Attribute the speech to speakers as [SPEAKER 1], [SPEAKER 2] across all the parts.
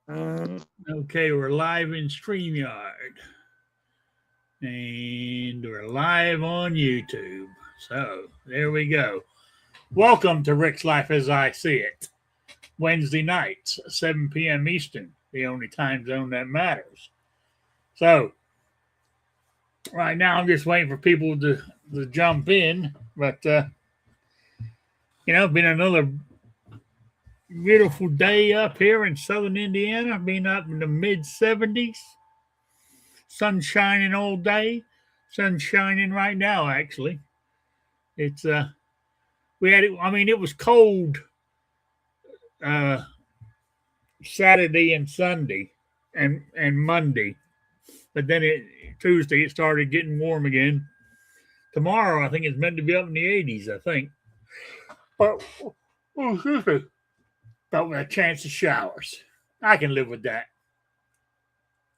[SPEAKER 1] Okay, we're live in StreamYard. And we're live on YouTube. So, there we go. Welcome to Rick's Life as I See It. Wednesday nights, 7 p.m. Eastern, the only time zone that matters. So, right now I'm just waiting for people to jump in. But, it's been another beautiful day up here in southern Indiana, being up in the mid 70s. Sun shining all day. Sun shining right now, actually. It's we had it. I mean, it was cold uh Saturday and Sunday and Monday, but then Tuesday it started getting warm again. Tomorrow I think it's meant to be up in the 80s. I think, but excuse me, but with a chance of showers, I can live with that.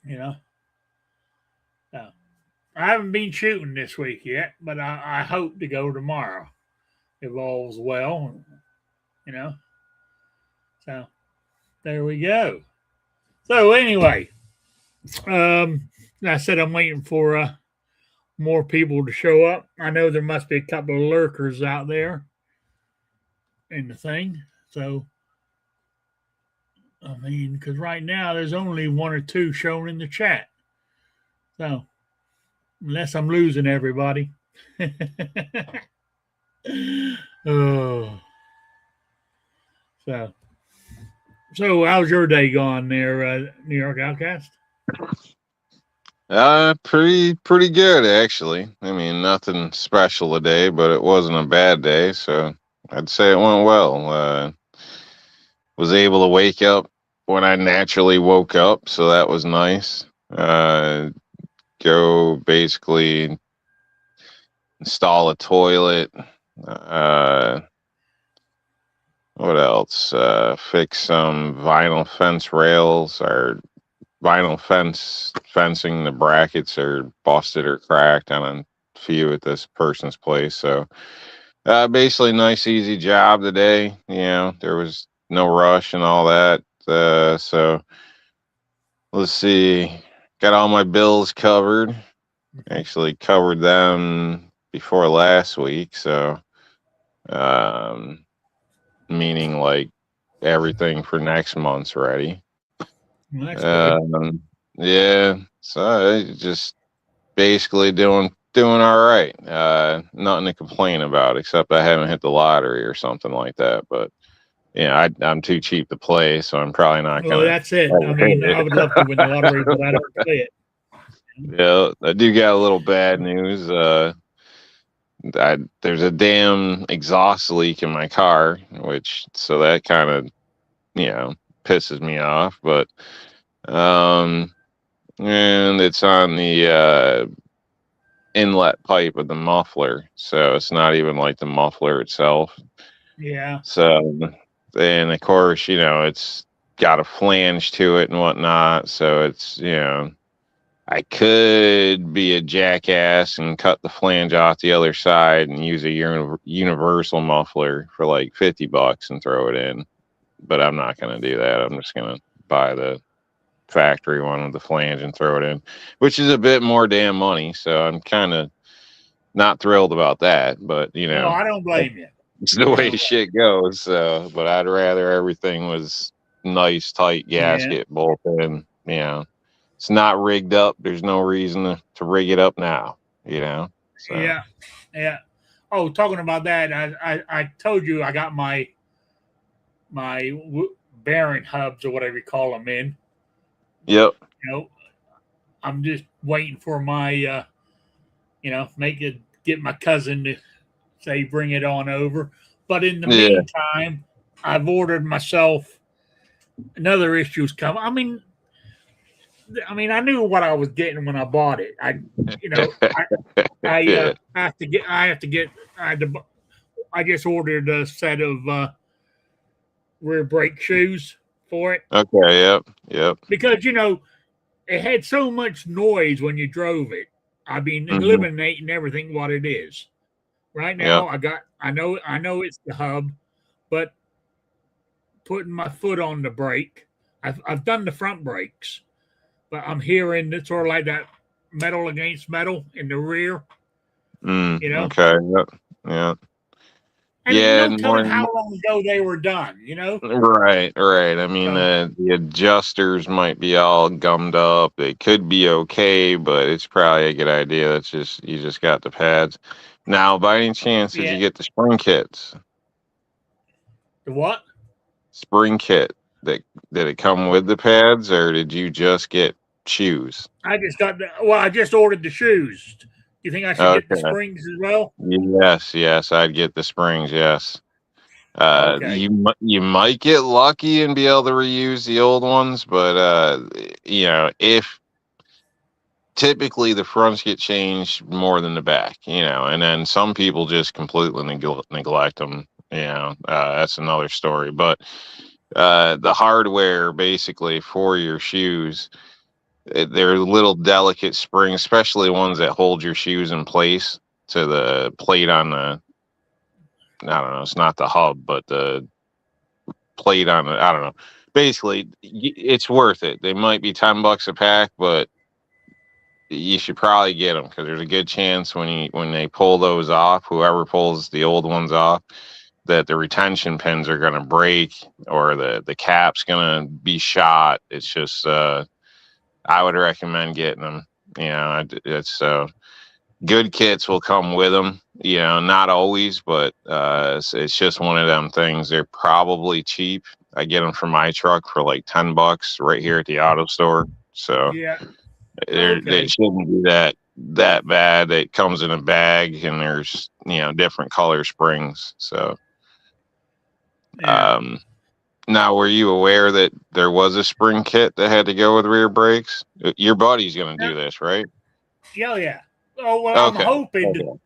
[SPEAKER 1] You know, uh, I haven't been shooting this week yet, but I hope to go tomorrow. If all's well, you know. So there we go. So anyway, I said I'm waiting for more people to show up. I know there must be a couple of lurkers out there in the thing. So I mean, because right now there's only one or two shown in the chat. So unless I'm losing everybody. Oh, so how's your day gone there, New York Outcast?
[SPEAKER 2] Pretty good actually. I mean, nothing special today, but it wasn't a bad day, so I'd say it went well. Was able to wake up when I naturally woke up, so that was nice. Go basically install a toilet. Uh, what else? Fix some vinyl fence rails. Our vinyl fencing, the brackets are busted or cracked on a few at this person's place. So basically, nice easy job today. There was no rush and all that. So let's see. Got all my bills covered. Actually covered them before last week. So um, meaning like everything for next month's ready.
[SPEAKER 1] Well, that's good.
[SPEAKER 2] Yeah, so I just basically doing all right. Nothing to complain about, except I haven't hit the lottery or something like that. But yeah, I'm too cheap to play, so I'm probably not
[SPEAKER 1] Well,
[SPEAKER 2] gonna
[SPEAKER 1] that's it. I
[SPEAKER 2] ever hit
[SPEAKER 1] mean, I would love to win the lottery, but I don't play it.
[SPEAKER 2] it. Yeah, I do got a little bad news. There's a damn exhaust leak in my car, which so that kind of you know pisses me off. But um, and it's on the inlet pipe of the muffler, so it's not even like the muffler itself.
[SPEAKER 1] Yeah,
[SPEAKER 2] So, and of course, it's got a flange to it and whatnot. So I could be a jackass and cut the flange off the other side and use a universal muffler for like $50 and throw it in. But I'm not going to do that. I'm just going to buy the factory one with the flange and throw it in, which is a bit more damn money. So I'm kind of not thrilled about that. But
[SPEAKER 1] well, I don't blame you.
[SPEAKER 2] it's the
[SPEAKER 1] I
[SPEAKER 2] way
[SPEAKER 1] don't.
[SPEAKER 2] shit goes. So, but I'd rather everything was nice, tight
[SPEAKER 1] Yeah,
[SPEAKER 2] gasket bolt in. It's not rigged up. There's no reason to rig it up now. So
[SPEAKER 1] yeah, yeah. Oh, talking about that, I told you I got my bearing hubs or whatever you call them in.
[SPEAKER 2] yep,
[SPEAKER 1] You know, I'm just waiting for my make it get my cousin to say bring it on over. But in the
[SPEAKER 2] yeah,
[SPEAKER 1] meantime, I've ordered myself another issue's coming. I knew what I was getting when I bought it. You know,
[SPEAKER 2] yeah.
[SPEAKER 1] I have to get, I just ordered a set of rear brake shoes for it
[SPEAKER 2] Okay, yep.
[SPEAKER 1] because it had so much noise when you drove it. I mean,
[SPEAKER 2] Hmm.
[SPEAKER 1] eliminating everything what it is. Right
[SPEAKER 2] Yep.
[SPEAKER 1] now, I know it's the hub, but putting my foot on the brake, I've done the front brakes, but I'm hearing it's sort of like that metal against metal in the rear. You know,
[SPEAKER 2] Okay. Yep. Yeah.
[SPEAKER 1] and
[SPEAKER 2] Yeah.
[SPEAKER 1] no
[SPEAKER 2] And
[SPEAKER 1] telling
[SPEAKER 2] more.
[SPEAKER 1] how long ago they were done. You know,
[SPEAKER 2] Right, right. I mean,
[SPEAKER 1] so
[SPEAKER 2] the adjusters might be all gummed up. They could be okay, but it's probably a good idea. That's just you just got the pads. Now, by any chance, did
[SPEAKER 1] yeah.
[SPEAKER 2] you get the spring kits?
[SPEAKER 1] The what?
[SPEAKER 2] Spring kit that did it come with the pads, or did you just get shoes?
[SPEAKER 1] I just got the. Well, I just ordered the shoes. Do you think I should get the
[SPEAKER 2] Okay.
[SPEAKER 1] springs as well?
[SPEAKER 2] Yes, yes, I'd get the springs. Yes.
[SPEAKER 1] Okay.
[SPEAKER 2] You might get lucky and be able to reuse the old ones, but if typically the fronts get changed more than the back, and then some people just completely neglect them. That's another story. But the hardware basically for your shoes, they're little delicate springs, especially ones that hold your shoes in place to the plate on the. I don't know. It's not the hub, but the plate on it. I don't know. Basically, it's worth it. They might be $10 a pack, but you should probably get them because there's a good chance when they pull those off, whoever pulls the old ones off, that the retention pins are going to break or the cap's going to be shot. It's just I would recommend getting them. It's good kits will come with them. Not always, but it's just one of them things. They're probably cheap. I get them for my truck for like $10 right here at the auto store. So
[SPEAKER 1] Yeah.
[SPEAKER 2] they
[SPEAKER 1] Okay.
[SPEAKER 2] shouldn't be that bad. It comes in a bag and there's different color springs. So
[SPEAKER 1] Yeah.
[SPEAKER 2] um, now, were you aware that there was a spring kit that had to go with rear brakes? Your buddy's going to
[SPEAKER 1] Yeah.
[SPEAKER 2] do this, right?
[SPEAKER 1] Yeah. Yeah. Oh well,
[SPEAKER 2] Okay.
[SPEAKER 1] to.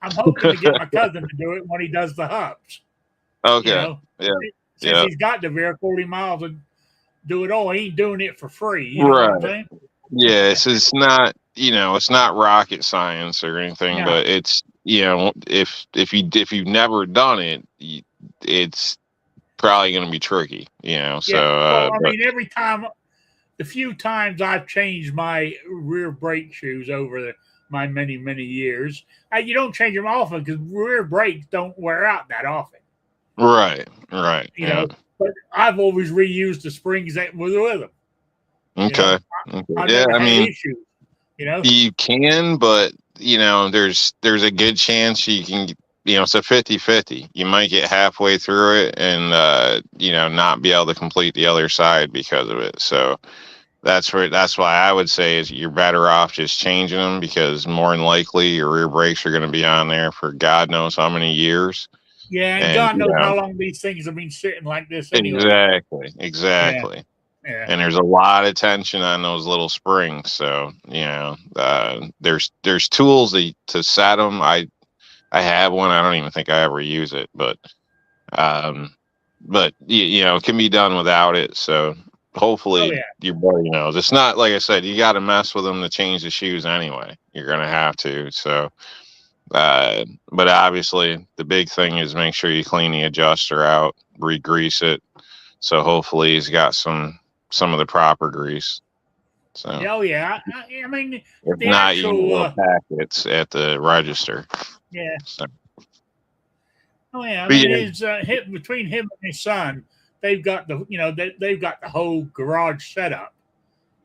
[SPEAKER 1] I'm hoping to get my cousin to do it when he does the hubs. You
[SPEAKER 2] Okay.
[SPEAKER 1] know,
[SPEAKER 2] Yeah.
[SPEAKER 1] since
[SPEAKER 2] Yeah.
[SPEAKER 1] he's got the vehicle 40 miles and do it all, he ain't doing it for free. You know what I'm
[SPEAKER 2] Right.
[SPEAKER 1] saying?
[SPEAKER 2] Yeah, it's not it's not rocket science or anything,
[SPEAKER 1] No.
[SPEAKER 2] but it's if you've never done it, it's probably going to be tricky. So
[SPEAKER 1] Yeah. Well, I mean, the few times I've changed my rear brake shoes over my many years, you don't change them often because rear brakes don't wear out that often.
[SPEAKER 2] right, right,
[SPEAKER 1] You
[SPEAKER 2] yeah,
[SPEAKER 1] know, but I've always reused the springs that was with them. You know,
[SPEAKER 2] okay, okay,
[SPEAKER 1] I
[SPEAKER 2] yeah.
[SPEAKER 1] never
[SPEAKER 2] I
[SPEAKER 1] had
[SPEAKER 2] mean,
[SPEAKER 1] issues. You know.
[SPEAKER 2] you can, but there's a good chance you can. It's a 50-50. You might get halfway through it and not be able to complete the other side because of it. So that's why I would say is you're better off just changing them because more than likely your rear brakes are going to be on there for God knows how many years.
[SPEAKER 1] Yeah, and
[SPEAKER 2] And
[SPEAKER 1] God knows how long these things have been sitting like this anyway.
[SPEAKER 2] exactly,
[SPEAKER 1] Yeah,
[SPEAKER 2] exactly.
[SPEAKER 1] yeah,
[SPEAKER 2] And there's a lot of tension on those little springs. So there's tools to set them. I have one. I don't even think I ever use it, um, but it can be done without it. So
[SPEAKER 1] oh
[SPEAKER 2] hopefully
[SPEAKER 1] yeah,
[SPEAKER 2] your buddy knows. It's not like I said. You got to mess with them to change the shoes anyway. You're gonna have to. So, but obviously the big thing is make sure you clean the adjuster out, re-grease it. So hopefully he's got some of the proper grease. So
[SPEAKER 1] oh yeah. I mean,
[SPEAKER 2] if
[SPEAKER 1] the
[SPEAKER 2] not, you can get
[SPEAKER 1] actual,
[SPEAKER 2] little packets at the register.
[SPEAKER 1] yeah,
[SPEAKER 2] So,
[SPEAKER 1] oh yeah. I
[SPEAKER 2] but
[SPEAKER 1] mean,
[SPEAKER 2] yeah,
[SPEAKER 1] his between him and his son, they've got they've got the whole garage set up,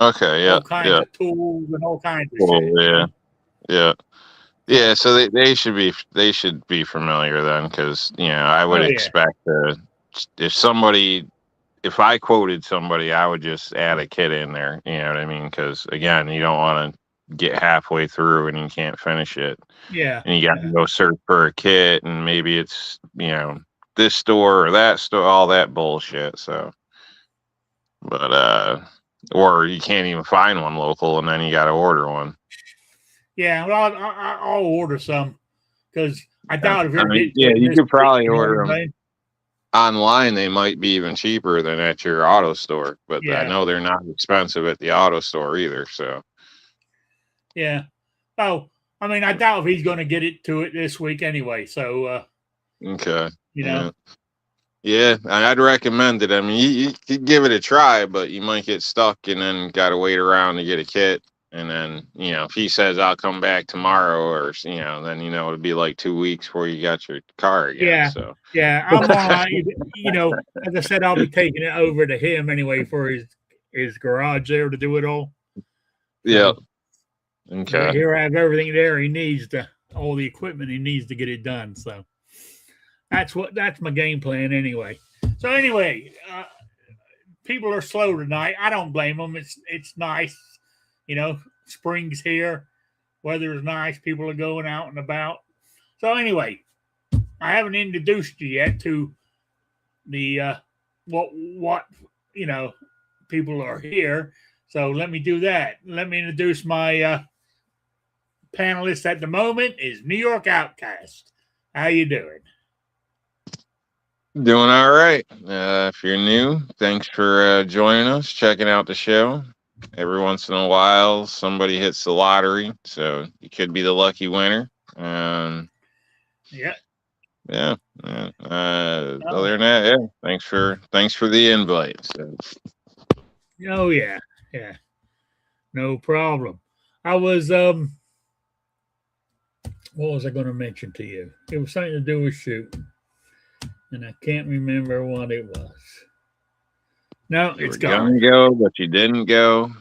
[SPEAKER 2] okay, yeah,
[SPEAKER 1] all kinds
[SPEAKER 2] yeah,
[SPEAKER 1] of tools and all kinds of
[SPEAKER 2] cool,
[SPEAKER 1] shit. You
[SPEAKER 2] yeah,
[SPEAKER 1] know,
[SPEAKER 2] yeah. Yeah,
[SPEAKER 1] so
[SPEAKER 2] so they should be familiar then, because I would
[SPEAKER 1] oh yeah,
[SPEAKER 2] expect if somebody if I quoted somebody, I would just add a kit in there. You know what I mean? Because again, you don't want to get halfway through and you can't finish it,
[SPEAKER 1] yeah,
[SPEAKER 2] and you got to
[SPEAKER 1] yeah,
[SPEAKER 2] go search for a kit, and maybe it's this store or that store, all that bullshit. So, but or you can't even find one local, and then you got to order one.
[SPEAKER 1] yeah. Well, I'll order some because I
[SPEAKER 2] Yeah.
[SPEAKER 1] doubt if
[SPEAKER 2] I
[SPEAKER 1] you're
[SPEAKER 2] mean,
[SPEAKER 1] getting to
[SPEAKER 2] yeah,
[SPEAKER 1] it
[SPEAKER 2] you
[SPEAKER 1] this
[SPEAKER 2] could
[SPEAKER 1] week.
[SPEAKER 2] probably
[SPEAKER 1] You know
[SPEAKER 2] order
[SPEAKER 1] what I'm
[SPEAKER 2] them
[SPEAKER 1] saying?
[SPEAKER 2] online. They might be even cheaper than at your auto store, but I
[SPEAKER 1] Yeah,
[SPEAKER 2] know they're not expensive at the auto store either. So,
[SPEAKER 1] yeah. Oh, I mean, I doubt if he's going to get it to it this week anyway. So,
[SPEAKER 2] okay.
[SPEAKER 1] you know,
[SPEAKER 2] Yeah. Yeah, I'd recommend it. I mean, you could give it a try, but you might get stuck and then got to wait around to get a kit. And then, if he says I'll come back tomorrow, or then it'll be like 2 weeks before you got your car again.
[SPEAKER 1] Yeah,
[SPEAKER 2] So
[SPEAKER 1] yeah. I'm on. As I said, I'll be taking it over to him anyway for his garage there to do it all.
[SPEAKER 2] yeah,
[SPEAKER 1] So
[SPEAKER 2] okay.
[SPEAKER 1] he'll have everything there he needs to, all the equipment he needs to get it done. So that's my game plan anyway. So anyway, people are slow tonight. I don't blame them. It's nice, spring's here, weather is nice. People are going out and about. So anyway, I haven't introduced you yet to the what people are here. So let me do that. Let me introduce my panelist at the moment is New York Outcast. How you doing?
[SPEAKER 2] Doing all right. If you're new, thanks for joining us, checking out the show. Every once in a while, somebody hits the lottery, so you could be the lucky winner.
[SPEAKER 1] Yeah.
[SPEAKER 2] Yeah. Other than that, yeah. Thanks for the invite. So.
[SPEAKER 1] Oh yeah, yeah. No problem. I was what was I going to mention to you? It was something to do with shooting, and I can't remember what it was. No,
[SPEAKER 2] You
[SPEAKER 1] it's
[SPEAKER 2] were
[SPEAKER 1] gone.
[SPEAKER 2] gonna go, but you didn't go.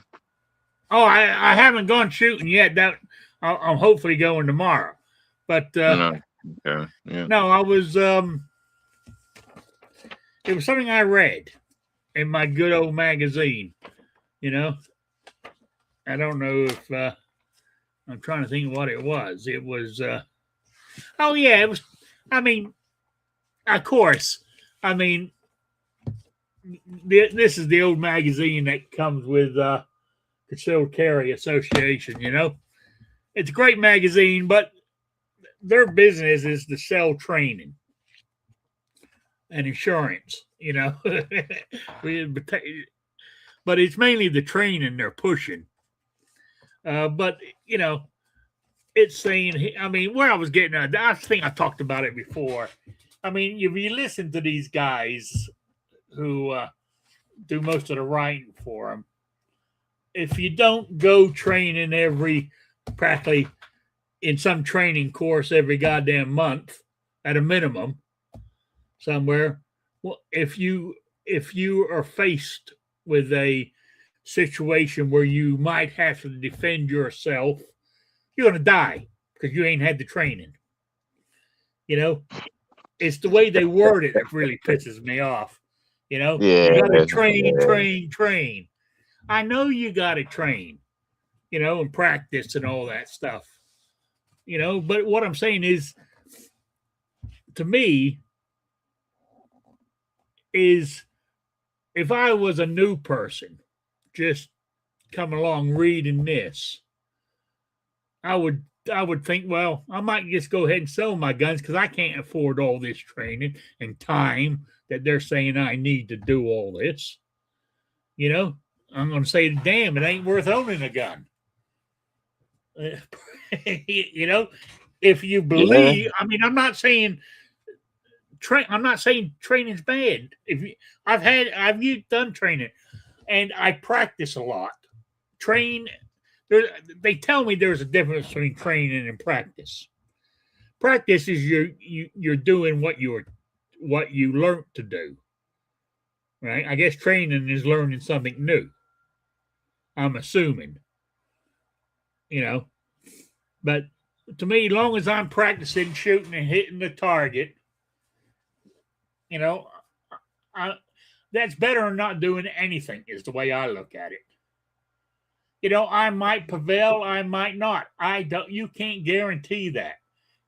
[SPEAKER 1] Oh, I haven't gone shooting yet. That I'm hopefully going tomorrow. But
[SPEAKER 2] No. Okay. Yeah.
[SPEAKER 1] no, I was it was something I read in my good old magazine. You know, I don't know if I'm trying to think what it was. It was oh yeah, it was. I mean, of course. I mean, this is the old magazine that comes with Concealed Carry Association. It's a great magazine, but their business is to sell training and insurance. But it's mainly the training they're pushing. But it's saying. I mean, where I was getting at, I think I talked about it before. I mean, if you listen to these guys who do most of the writing for them, if you don't go training practically in some training course every goddamn month at a minimum somewhere, well, if you are faced with a situation where you might have to defend yourself, you're gonna die because you ain't had the training. It's the way they word it that really pisses me off.
[SPEAKER 2] Yeah.
[SPEAKER 1] You got to train. I know you got to train, and practice and all that stuff. But what I'm saying is, to me, is if I was a new person, just come along reading this, I would think, well, I might just go ahead and sell my guns because I can't afford all this training and time that they're saying I need to do all this. I'm going to say, damn, it ain't worth owning a gun. If you believe, I mean, I'm not saying training's bad. I've done training, and I practice a lot. They tell me there's a difference between training and practice. Practice is you're doing what you learned to do. Right? I guess training is learning something new. I'm assuming. But to me, as long as I'm practicing shooting and hitting the target, I, that's better than not doing anything. Is the way I look at it. I might prevail, I might not. I don't. You can't guarantee that.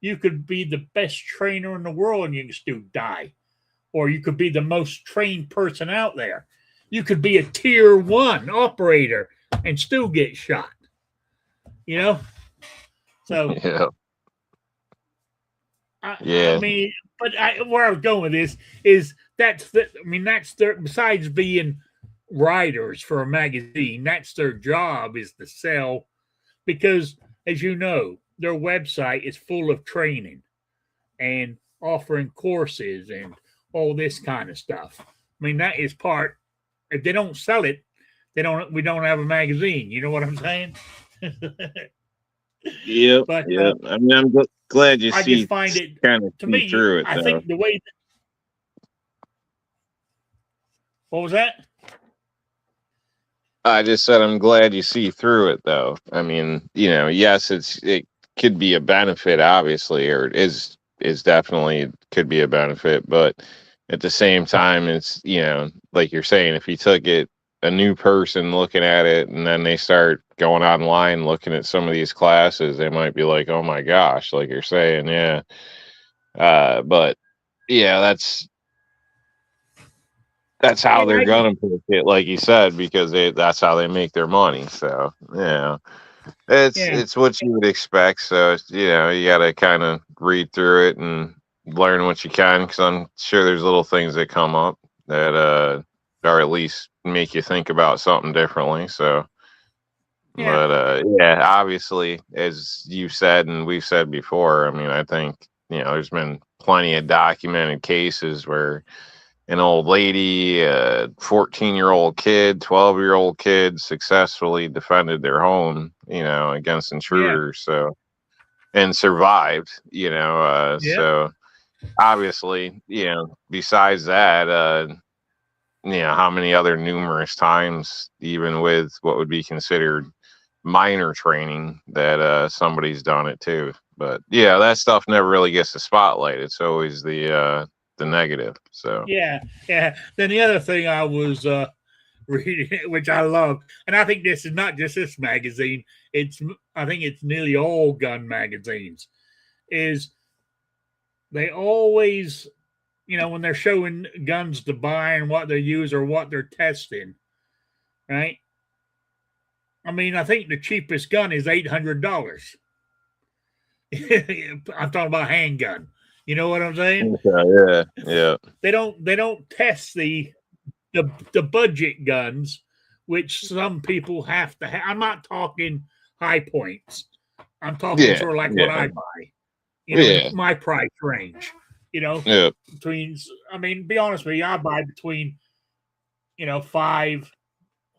[SPEAKER 1] You could be the best trainer in the world and you can still die, or you could be the most trained person out there. You could be a tier 1 operator and still get shot. So
[SPEAKER 2] Yeah.
[SPEAKER 1] I mean, but where I was going with this is that's besides being writers for a magazine, that's their job is to sell, because as you know, their website is full of training and offering courses and all this kind of stuff. I mean, that is part. If they don't sell it, they don't. We don't have a magazine. You know what I'm saying?
[SPEAKER 2] Yep,
[SPEAKER 1] But
[SPEAKER 2] yep. I mean, I'm glad you
[SPEAKER 1] I just
[SPEAKER 2] see
[SPEAKER 1] find it,
[SPEAKER 2] kind of
[SPEAKER 1] to
[SPEAKER 2] see
[SPEAKER 1] me,
[SPEAKER 2] through it
[SPEAKER 1] I
[SPEAKER 2] though.
[SPEAKER 1] think the way. What was that?
[SPEAKER 2] I just said I'm glad you see through it though. I mean, yes, it could be a benefit, obviously, or it is definitely could be a benefit, but at the same time, it's like you're saying, if you took it a new person looking at it and then they start going online looking at some of these classes, they might be like, oh my gosh, like you're saying, yeah. But yeah, that's how
[SPEAKER 1] Yeah,
[SPEAKER 2] they're gonna pick it, like you said, because that's how they make their money. So yeah, it's
[SPEAKER 1] yeah,
[SPEAKER 2] it's what you would expect. So you got to kind of read through it and learn what you can, because I'm sure there's little things that come up that or at least make you think about something differently. So,
[SPEAKER 1] yeah,
[SPEAKER 2] but yeah, obviously, as you said and we've said before, I mean, I think there's been plenty of documented cases where an old lady, a 14-year-old kid, 12-year-old kid successfully defended their home, against
[SPEAKER 1] yeah,
[SPEAKER 2] intruders. So, and survived,
[SPEAKER 1] yeah,
[SPEAKER 2] so obviously, besides that, how many other numerous times, even with what would be considered minor training, that somebody's done it too. But yeah, that stuff never really gets the spotlight. It's always the negative. So
[SPEAKER 1] yeah, yeah. Then the other thing I was reading, which I love, and I think this is not just this magazine. It's I think it's nearly all gun magazines. Is they always, when they're showing guns to buy and what they use or what they're testing, right? I mean, I think the cheapest gun is $800. I'm talking about handgun. You know what I'm saying?
[SPEAKER 2] yeah, yeah,
[SPEAKER 1] They don't test the budget guns, which some people have to have. I'm not talking high points. I'm talking
[SPEAKER 2] yeah,
[SPEAKER 1] sort of like what
[SPEAKER 2] yeah,
[SPEAKER 1] I buy, in
[SPEAKER 2] yeah,
[SPEAKER 1] my price range. You know,
[SPEAKER 2] yeah,
[SPEAKER 1] between I mean, be honest with you, I buy between five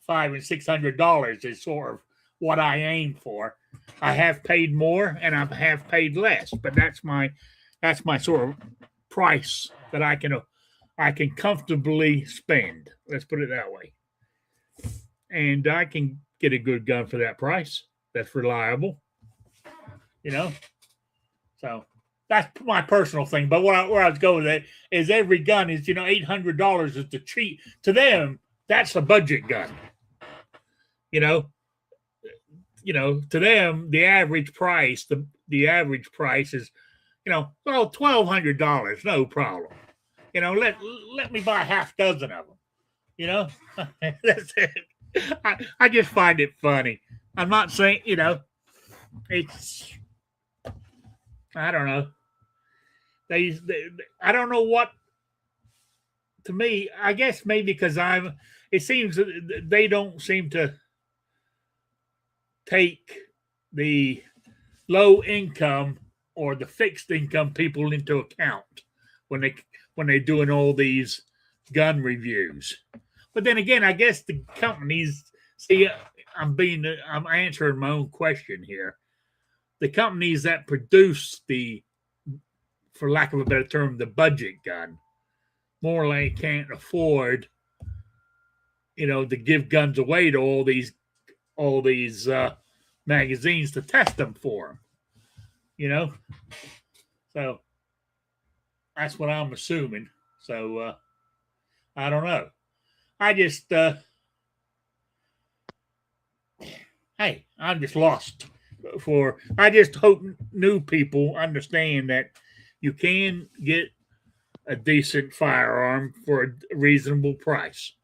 [SPEAKER 1] and $600 is sort of what I aim for. I have paid more and I have paid less, but that's my sort of price that I can comfortably spend. Let's put it that way. And I can get a good gun for that price. That's reliable, you know. So that's my personal thing. But where I was going with it is every gun is $800 is the cheap to them. That's a budget gun, you know. To them the average price is well $1,200, no problem. Let me buy half dozen of them. You know, that's it. I just find it funny. I'm not saying it's I don't know. They I don't know what to me. I guess maybe because I'm. It seems that they don't seem to take the low income or the fixed income people into account when they when they're doing all these gun reviews. But then again, I guess the companies see. I'm answering my own question here. The companies that produce for lack of a better term, the budget gun, more like can't afford, to give guns away to all these magazines to test them for them. You know, so that's what I'm assuming. So I don't know. I just hey, I'm just lost. I just hope new people understand that you can get a decent firearm for a reasonable price.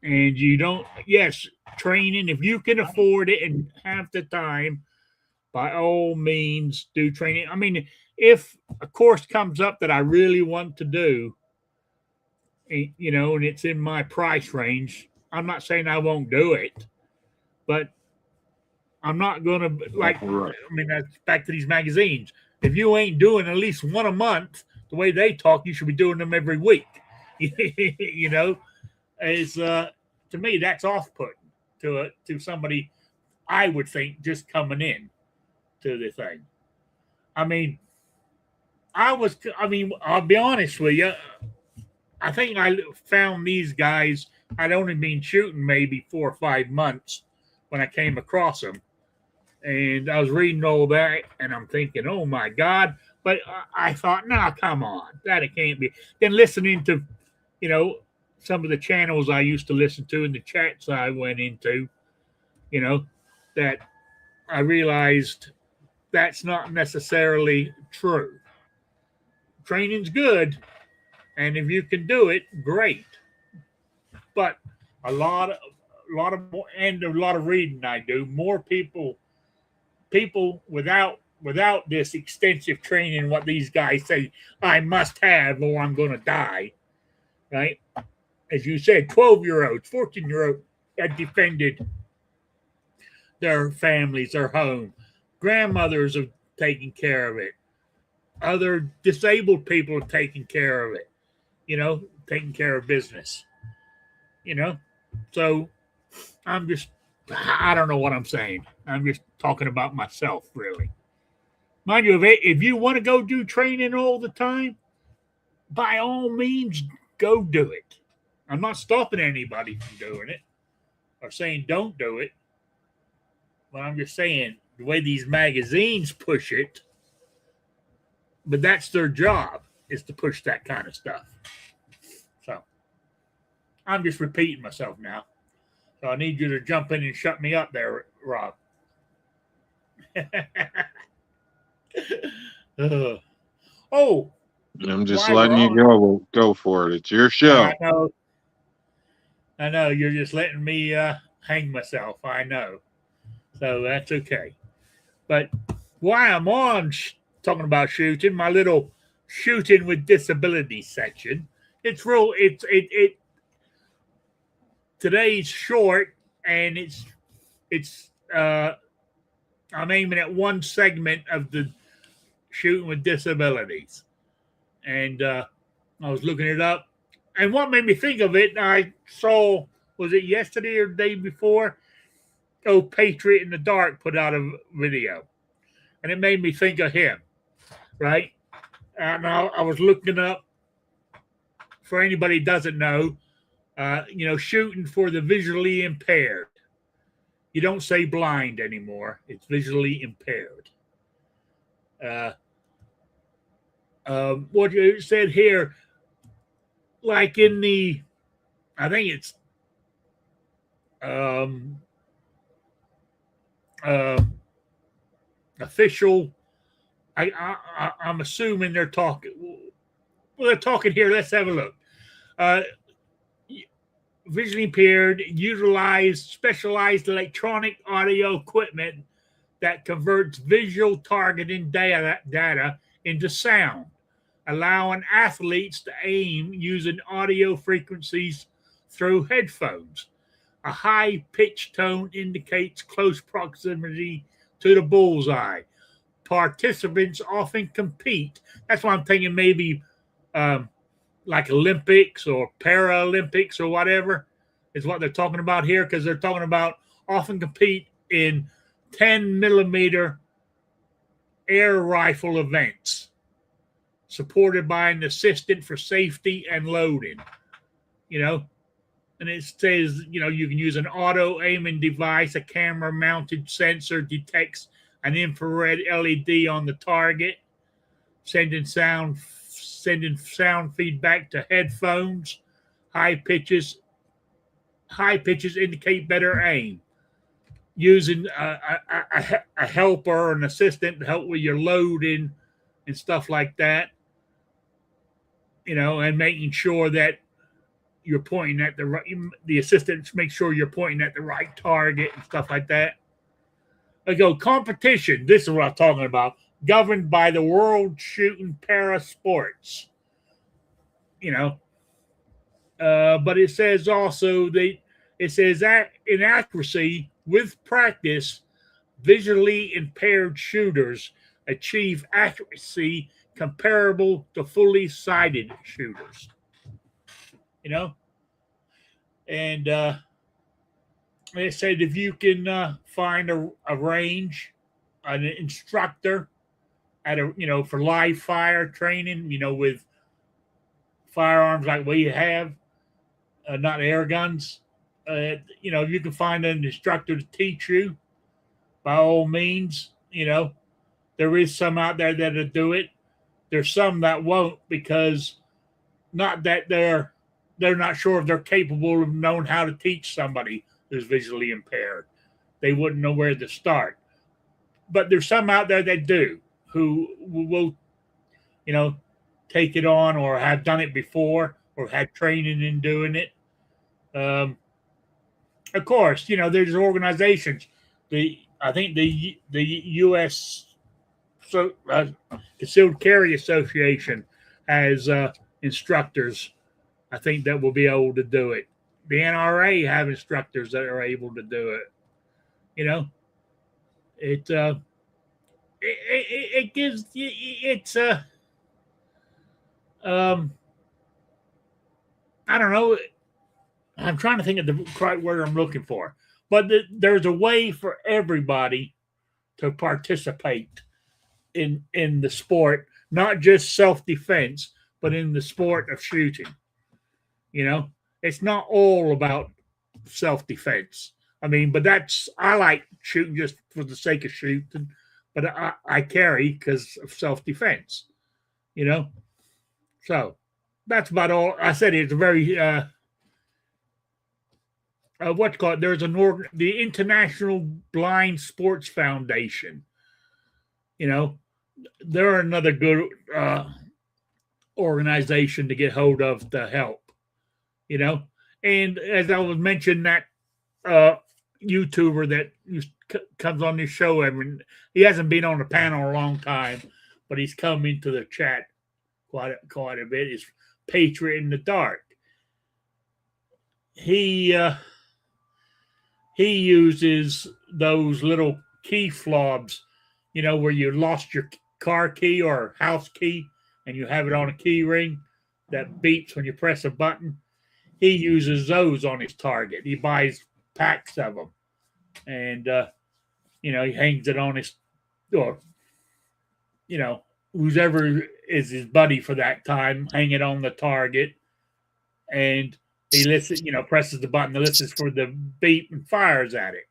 [SPEAKER 1] And you don't, yes, training, if you can afford it and have the time, by all means, do training. I mean, if a course comes up that I really want to do, and it's in my price range, I'm not saying I won't do it, but I'm not going to, like,
[SPEAKER 2] right.
[SPEAKER 1] I mean, that's back to these magazines. If you ain't doing at least one a month, the way they talk, you should be doing them every week. You know, is to me that's off-putting to somebody I would think just coming in to the thing. I mean, I mean, I'll be honest with you. I think I found these guys. I'd only been shooting maybe 4 or 5 months when I came across them, and I was reading all that, and I'm thinking, oh my god! But I thought, nah, come on, that it can't be. Then listening to, you know, some of the channels I used to listen to and the chats I went into, you know, that I realized that's not necessarily true. Training's good, and if you can do it, great. But a lot of and a lot of reading I do, more people without this extensive training, what these guys say I must have or I'm going to die, right? As you said, 12-year-olds, 14-year-olds have defended their families, their home. Grandmothers have taken care of it. Other disabled people have taken care of it, taking care of business, you know. So I don't know what I'm saying. I'm just talking about myself, really. Mind you, if you want to go do training all the time, by all means, go do it. I'm not stopping anybody from doing it or saying don't do it. But I'm just saying the way these magazines push it, but that's their job is to push that kind of stuff. So I'm just repeating myself now. So I need you to jump in and shut me up there, Rob. Oh,
[SPEAKER 2] I'm just letting you go. Go for it. It's your show.
[SPEAKER 1] I know. You're just letting me hang myself. I know. So that's okay. But while I'm on talking about shooting, my little shooting with disabilities section, it's real. Today's short, and it's I'm aiming at one segment of the shooting with disabilities, and I was looking it up, and what made me think of it, I saw, was it yesterday or the day before? Oh, Patriot in the Dark put out a video, and it made me think of him, right? And I was looking up, for anybody who doesn't know, shooting for the visually impaired. You don't say blind anymore. It's visually impaired. What you said here, like in the, I think it's official. I'm assuming they're talking. Well, they're talking here. Let's have a look. Visually impaired utilize specialized electronic audio equipment that converts visual targeting data into sound, allowing athletes to aim using audio frequencies through headphones. A high pitch tone indicates close proximity to the bullseye. Participants often compete. That's why I'm thinking maybe like Olympics or Paralympics or whatever is what they're talking about here, because they're talking about often compete in 10 millimeter air rifle events supported by an assistant for safety and loading, and it says, you can use an auto aiming device. A camera mounted sensor detects an infrared LED on the target, sending sound feedback to headphones. High pitches indicate better aim. Using a helper or an assistant to help with your loading and stuff like that, and making sure that you're pointing at the assistant makes sure you're pointing at the right target and stuff like that. I go, competition. This is what I'm talking about. Governed by the World Shooting Para Sports. But it says also it says that inaccuracy with practice, visually impaired shooters achieve accuracy comparable to fully sighted shooters. You know, and they said if you can find a range, an instructor at a for live fire training, with firearms like we have, not air guns. You can find an instructor to teach you. By all means, there is some out there that'll do it. There's some that won't because not that they're not sure if they're capable of knowing how to teach somebody who's visually impaired. They wouldn't know where to start. But there's some out there that do who will, take it on or have done it before or had training in doing it. Of course, there's organizations. I think the U.S. Concealed Carry Association has instructors. I think that will be able to do it. The NRA have instructors that are able to do it. It gives it's I don't know. I'm trying to think of the right word I'm looking for, but there's a way for everybody to participate in the sport, not just self-defense, but in the sport of shooting. It's not all about self-defense. But I like shooting just for the sake of shooting, but I carry because of self-defense. So that's about all. I said it's a very what's called. There's the International Blind Sports Foundation. They're another good organization to get hold of to help. And as I was mentioning, that YouTuber that comes on this show, he hasn't been on the panel a long time, but he's come into the chat quite a bit. Is Patriot in the Dark. He uses those little key fobs, where you lost your car key or house key and you have it on a key ring that beeps when you press a button. He uses those on his target. He buys packs of them, and he hangs it on his, or whoever is his buddy for that time, hang it on the target, and he listens, presses the button, listens for the beep and fires at it.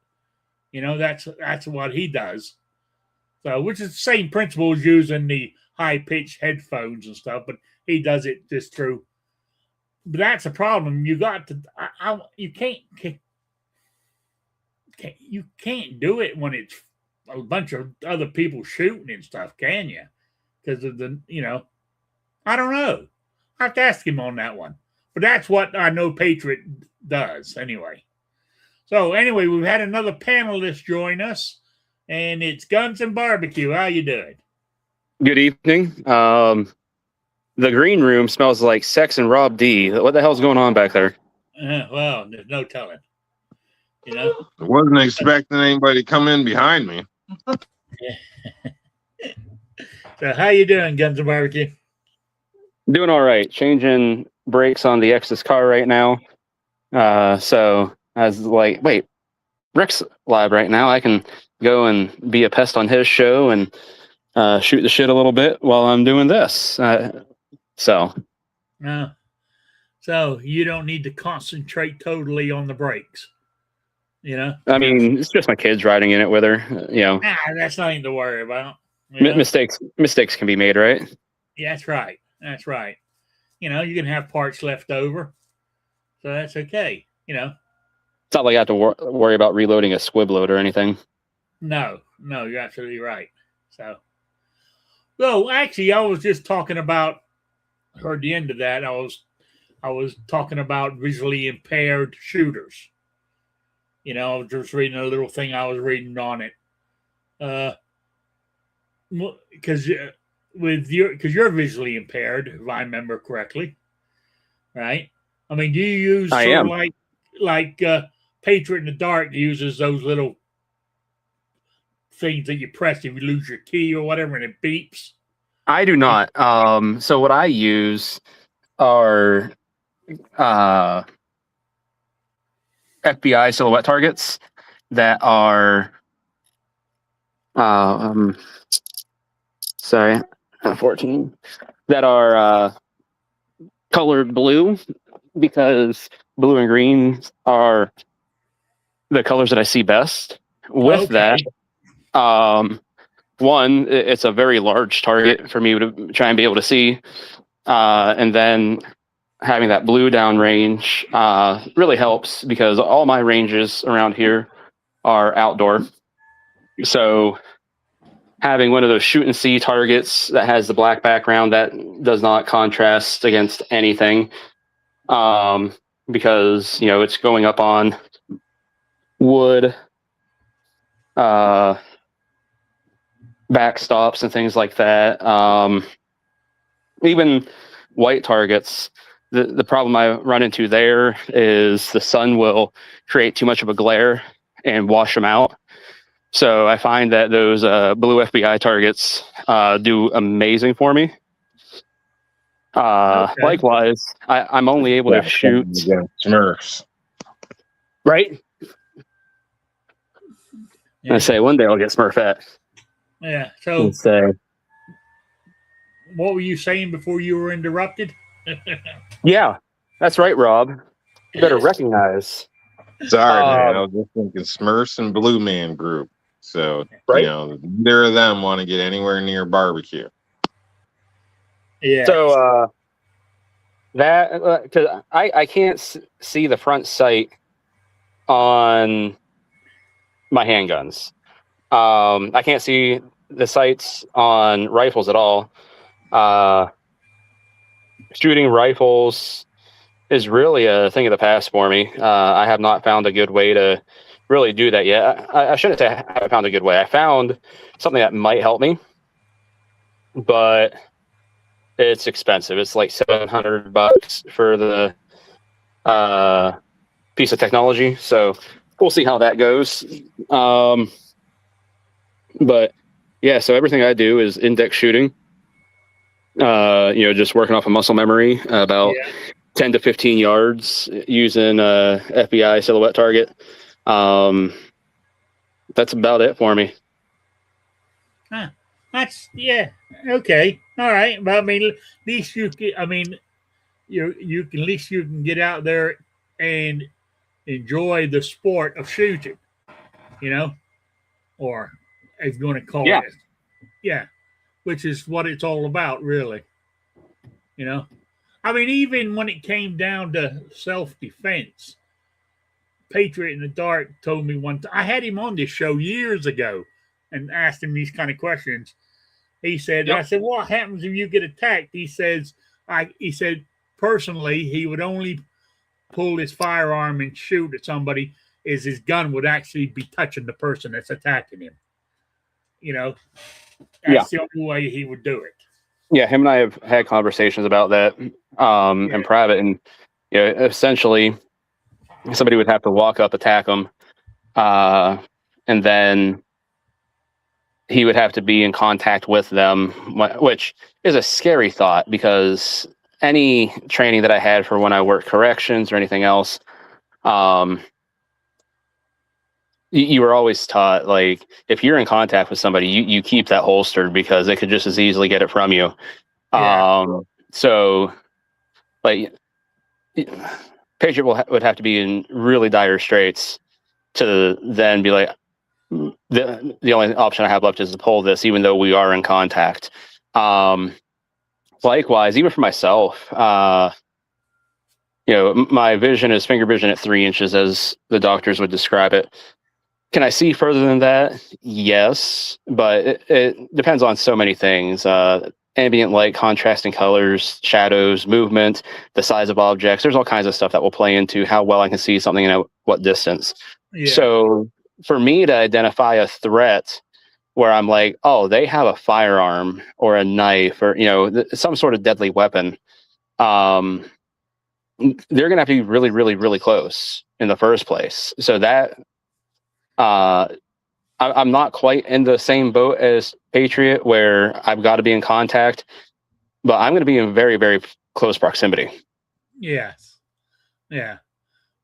[SPEAKER 1] That's what he does. So, which is the same principle as using the high pitched headphones and stuff, but he does it just through. But that's a problem. You got to. You can't do it when it's a bunch of other people shooting and stuff, can you? Because of the, I don't know. I have to ask him on that one. But that's what I know Patriot does anyway. So anyway, we've had another panelist join us, and it's Guns and Barbecue. How you doing?
[SPEAKER 3] Good evening. The green room smells like sex and Rob D. What the hell's going on back there?
[SPEAKER 1] Well, there's no telling.
[SPEAKER 2] I wasn't expecting anybody to come in behind me.
[SPEAKER 1] So how you doing, Guns and Barbecue?
[SPEAKER 3] Doing all right. Changing brakes on the X's car right now. So I was like, wait, Rick's live right now. I can go and be a pest on his show and shoot the shit a little bit while I'm doing this. So
[SPEAKER 1] you don't need to concentrate totally on the brakes.
[SPEAKER 3] I mean, it's just my kids riding in it with her.
[SPEAKER 1] That's nothing to worry about.
[SPEAKER 3] Mistakes can be made, right?
[SPEAKER 1] Yeah, that's right. That's right. You can have parts left over, so that's okay.
[SPEAKER 3] It's not like I have to worry about reloading a squib load or anything.
[SPEAKER 1] No, you're absolutely right. So actually, I was just talking about. Heard the end of that. I was talking about visually impaired shooters. I was just reading a little thing I was reading on it. Because you're visually impaired, if I remember correctly, right? I mean, do you use like Patriot in the Dark uses those little things that you press if you lose your key or whatever, and it beeps?
[SPEAKER 3] I do not. So what I use are FBI silhouette targets that are sorry, 14 that are colored blue, because blue and green are the colors that I see best. With that, one, it's a very large target for me to try and be able to see, and then having that blue down range really helps, because all my ranges around here are outdoor. So having one of those shoot and see targets that has the black background that does not contrast against anything, because it's going up on wood, backstops and things like that. Even white targets, the problem I run into there is the sun will create too much of a glare and wash them out. So I find that those blue FBI targets do amazing for me. Likewise, I'm only able to shoot
[SPEAKER 2] Smurfs.
[SPEAKER 3] Right?
[SPEAKER 1] Yeah.
[SPEAKER 3] I say one day I'll get Smurfette.
[SPEAKER 1] Yeah. So
[SPEAKER 3] And say,
[SPEAKER 1] what were you saying before you were interrupted?
[SPEAKER 3] yeah, that's right, Rob. You better recognize.
[SPEAKER 2] Sorry, man. I was just thinking Smurfs and Blue Man Group. So,
[SPEAKER 3] Right.
[SPEAKER 2] neither of them want to get anywhere near barbecue.
[SPEAKER 1] Yeah.
[SPEAKER 3] So that, because I can't see the front sight on my handguns. I can't see the sights on rifles at all. Shooting rifles is really a thing of the past for me. I have not found a good way to really do that yet. I shouldn't say I haven't found a good way. I found something that might help me, but it's expensive. It's like $700 for the piece of technology. So we'll see how that goes. But yeah, so everything I do is index shooting. Just working off of muscle memory, about 10 to 15 yards using a FBI silhouette target. That's about it for me.
[SPEAKER 1] Huh. That's okay, all right. But I mean, at least you can. I mean, you can, at least you can get out there and enjoy the sport of shooting. Or if you want to call it, which is what it's all about, really. I mean, even when it came down to self-defense, Patriot in the Dark told me one time. I had him on this show years ago and asked him these kind of questions. He said, I said, what happens if you get attacked? He said, personally, he would only pull his firearm and shoot at somebody as his gun would actually be touching the person that's attacking him. That's the only way he would do it.
[SPEAKER 3] Yeah, him and I have had conversations about that in private, and essentially somebody would have to walk up, attack him, and then he would have to be in contact with them, which is a scary thought, because any training that I had for when I worked corrections or anything else, you were always taught, like, if you're in contact with somebody, you keep that holstered, because they could just as easily get it from you. So, like, Patriot would have to be in really dire straits to then be like, the only option I have left is to pull this, even though we are in contact. Likewise, even for myself, my vision is finger vision at 3 inches, as the doctors would describe it. Can I see further than that? Yes, but it depends on so many things. Ambient light, contrasting colors, shadows, movement, the size of objects. There's all kinds of stuff that will play into how well I can see something and at what distance. So for me to identify a threat where I'm like, oh, they have a firearm or a knife or, some sort of deadly weapon, they're going to have to be really, really, really close in the first place. So that I'm not quite in the same boat as Patriot where I've got to be in contact, but I'm going to be in very, very close proximity.
[SPEAKER 1] Yes. Yeah.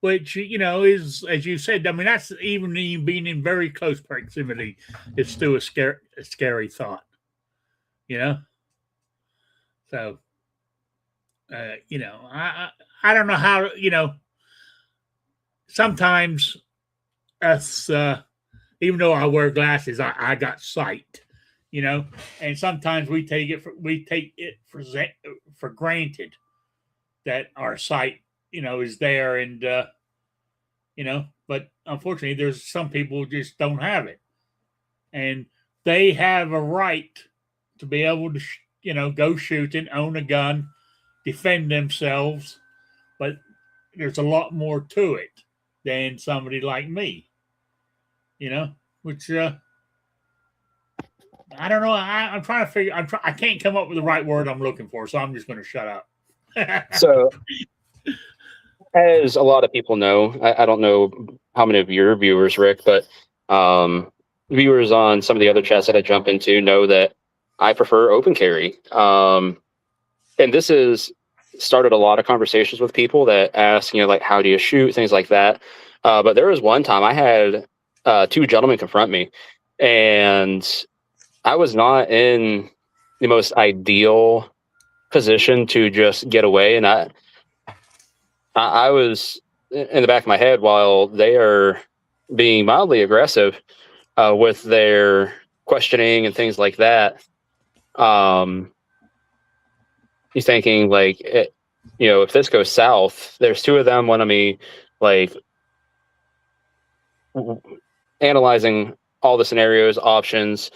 [SPEAKER 1] Which, is, as you said, I mean, that's even being in very close proximity is still a scary thought, you know? So, I don't know how, sometimes us, even though I wear glasses, I got sight, and sometimes we take it for granted that our sight, is there, and but unfortunately, there's some people who just don't have it, and they have a right to be able to, go shooting, own a gun, defend themselves, but there's a lot more to it than somebody like me, which I don't know. I'm trying to figure. I can't come up with the right word I'm looking for, so I'm just going to shut up.
[SPEAKER 3] So, as a lot of people know, I don't know how many of your viewers, Rick, but viewers on some of the other chats that I jump into know that I prefer open carry. And this has started a lot of conversations with people that ask, like, how do you shoot, things like that. But there was one time I had two gentlemen confront me, and I was not in the most ideal position to just get away. And I was in the back of my head while they are being mildly aggressive with their questioning and things like that. He's thinking like, if this goes south, there's two of them wanting me like analyzing all the scenarios, options,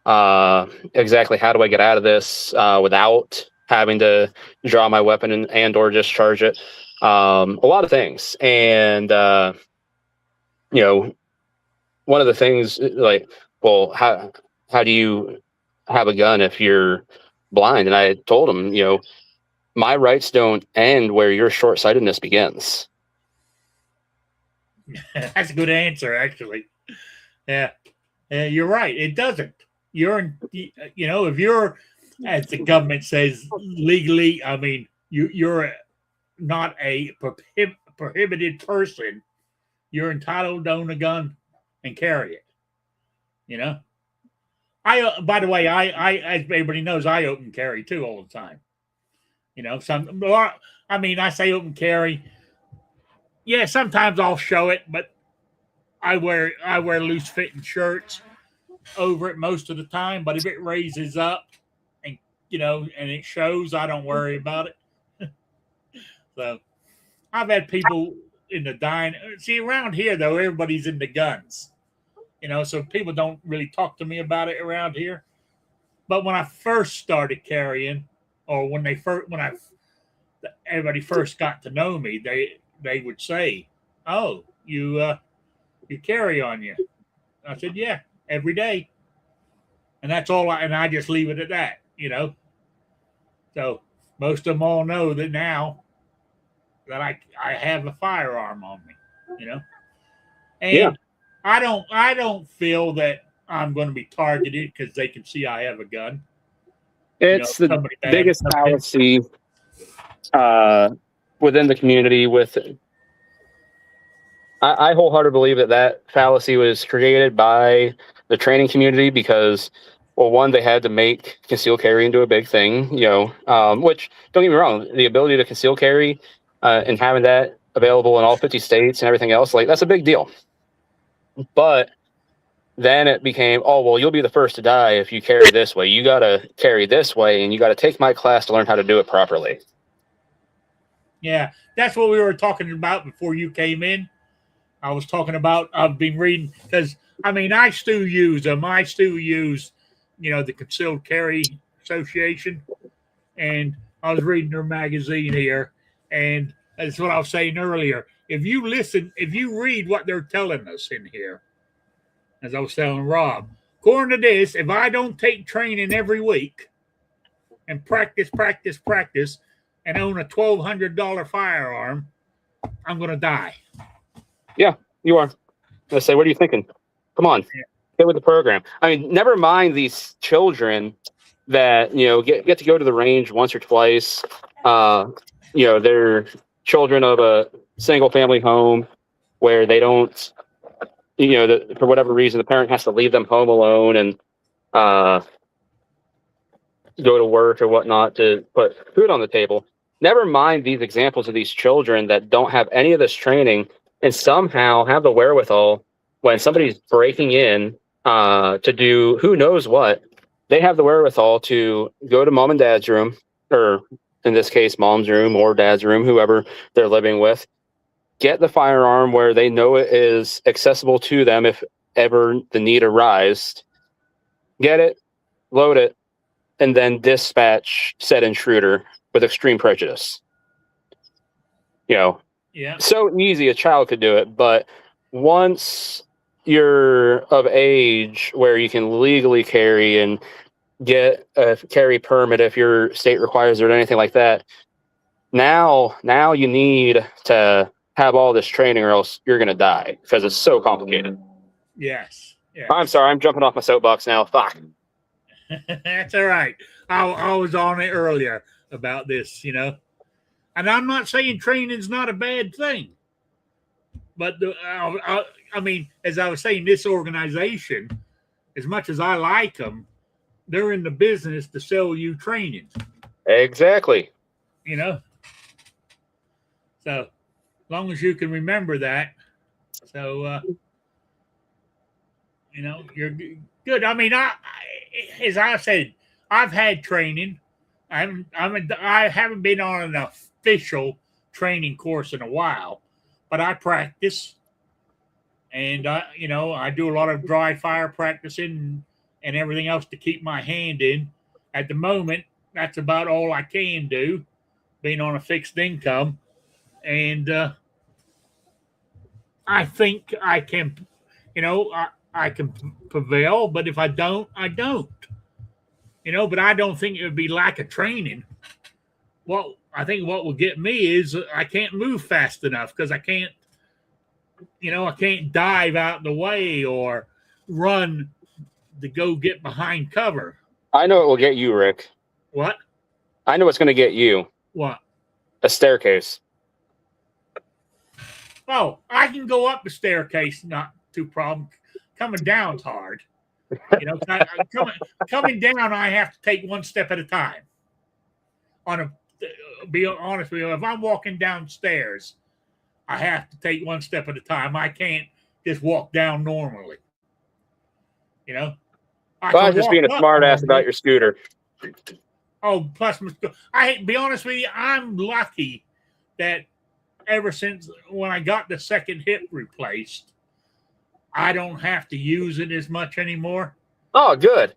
[SPEAKER 3] exactly how do I get out of this without having to draw my weapon and or discharge it. A lot of things. And, one of the things like, well, how do you have a gun if you're blind? And I told him, my rights don't end where your short-sightedness begins.
[SPEAKER 1] That's a good answer, actually. Yeah, you're right. It doesn't. If you're, as the government says, legally, I mean, you're not a prohibited person. You're entitled to own a gun and carry it. By the way, I as everybody knows, I open carry too all the time. I say open carry. Yeah, sometimes I'll show it, but I wear loose fitting shirts over it most of the time. But if it raises up and and it shows, I don't worry about it. So I've had people in the dine. See, around here though, everybody's into guns. So people don't really talk to me about it around here. But when I first started carrying, or when everybody first got to know me, they would say, "Oh, you carry on you." I said, "Yeah, every day," and that's all. And I just leave it at that. So most of them all know that now that I have a firearm on me. And
[SPEAKER 3] Yeah.
[SPEAKER 1] I don't feel that I'm going to be targeted because they can see I have a gun.
[SPEAKER 3] It's the biggest fallacy within the community. I wholeheartedly believe that fallacy was created by the training community because, well, one, they had to make concealed carry into a big thing, which, don't get me wrong, the ability to conceal carry and having that available in all 50 states and everything else, like, that's a big deal. But then it became, oh, well, you'll be the first to die if you carry this way. You got to carry this way, and you got to take my class to learn how to do it properly.
[SPEAKER 1] Yeah, that's what we were talking about before you came in. I was talking about, I've been reading, because, I still use them. I still use, the Concealed Carry Association. And I was reading their magazine here. And that's what I was saying earlier. If you read what they're telling us in here, as I was telling Rob, according to this, if I don't take training every week and practice, and own a $1,200 firearm, I'm going to die.
[SPEAKER 3] Yeah, you are. I say, what are you thinking? Come on. Get with the program. I mean, never mind these children that get to go to the range once or twice. They're children of a single family home where they don't, for whatever reason, the parent has to leave them home alone and go to work or whatnot to put food on the table. Never mind these examples of these children that don't have any of this training and somehow have the wherewithal when somebody's breaking in to do who knows what. They have the wherewithal to go to mom and dad's room, or in this case, mom's room or dad's room, whoever they're living with, get the firearm where they know it is accessible to them if ever the need arises, get it, load it, and then dispatch said intruder with extreme prejudice.
[SPEAKER 1] Yeah.
[SPEAKER 3] So easy a child could do it, but once you're of age where you can legally carry and get a carry permit if your state requires it or anything like that, now you need to have all this training or else you're going to die because it's so complicated.
[SPEAKER 1] Yes.
[SPEAKER 3] I'm sorry, I'm jumping off my soapbox now. Fuck.
[SPEAKER 1] That's all right. I was on it earlier about this, and I'm not saying training's not a bad thing, but I mean, as I was saying, this organization, as much as I like them, they're in the business to sell you training.
[SPEAKER 3] Exactly.
[SPEAKER 1] So as long as you can remember that, so you're good. I mean, as I said, I've had training. I haven't been on an official training course in a while, but I practice, and I do a lot of dry fire practicing and everything else to keep my hand in. At the moment, that's about all I can do, being on a fixed income, and I think I can, I can prevail. But if I don't, I don't. But I don't think it would be lack of training. Well, I think what will get me is I can't move fast enough because I can't dive out the way or run to go get behind cover.
[SPEAKER 3] I know it will get you, Rick.
[SPEAKER 1] What?
[SPEAKER 3] I know what's going to get you.
[SPEAKER 1] What?
[SPEAKER 3] A staircase.
[SPEAKER 1] Oh, I can go up the staircase, not too problem. Coming down's hard. Coming down, I have to take one step at a time. Be honest with you, if I'm walking downstairs, I have to take one step at a time. I can't just walk down normally.
[SPEAKER 3] I'm just being a smart ass about your scooter.
[SPEAKER 1] Oh, plus, be honest with you, I'm lucky that ever since when I got the second hip replaced, I don't have to use it as much anymore.
[SPEAKER 3] Oh, good.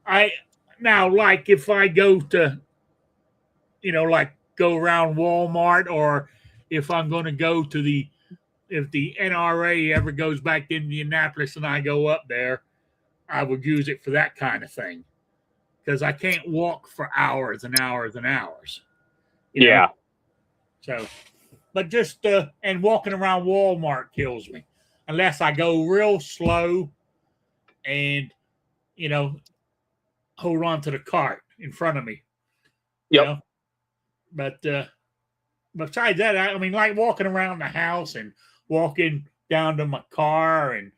[SPEAKER 1] Like if I go to, like go around Walmart, or if I'm going to go to if the NRA ever goes back to Indianapolis and I go up there, I would use it for that kind of thing. Because I can't walk for hours and hours and hours.
[SPEAKER 3] Yeah.
[SPEAKER 1] So, but just, and walking around Walmart kills me. Unless I go real slow and, hold on to the cart in front of me.
[SPEAKER 3] Yep.
[SPEAKER 1] But besides that, I mean, like walking around the house and walking down to my car and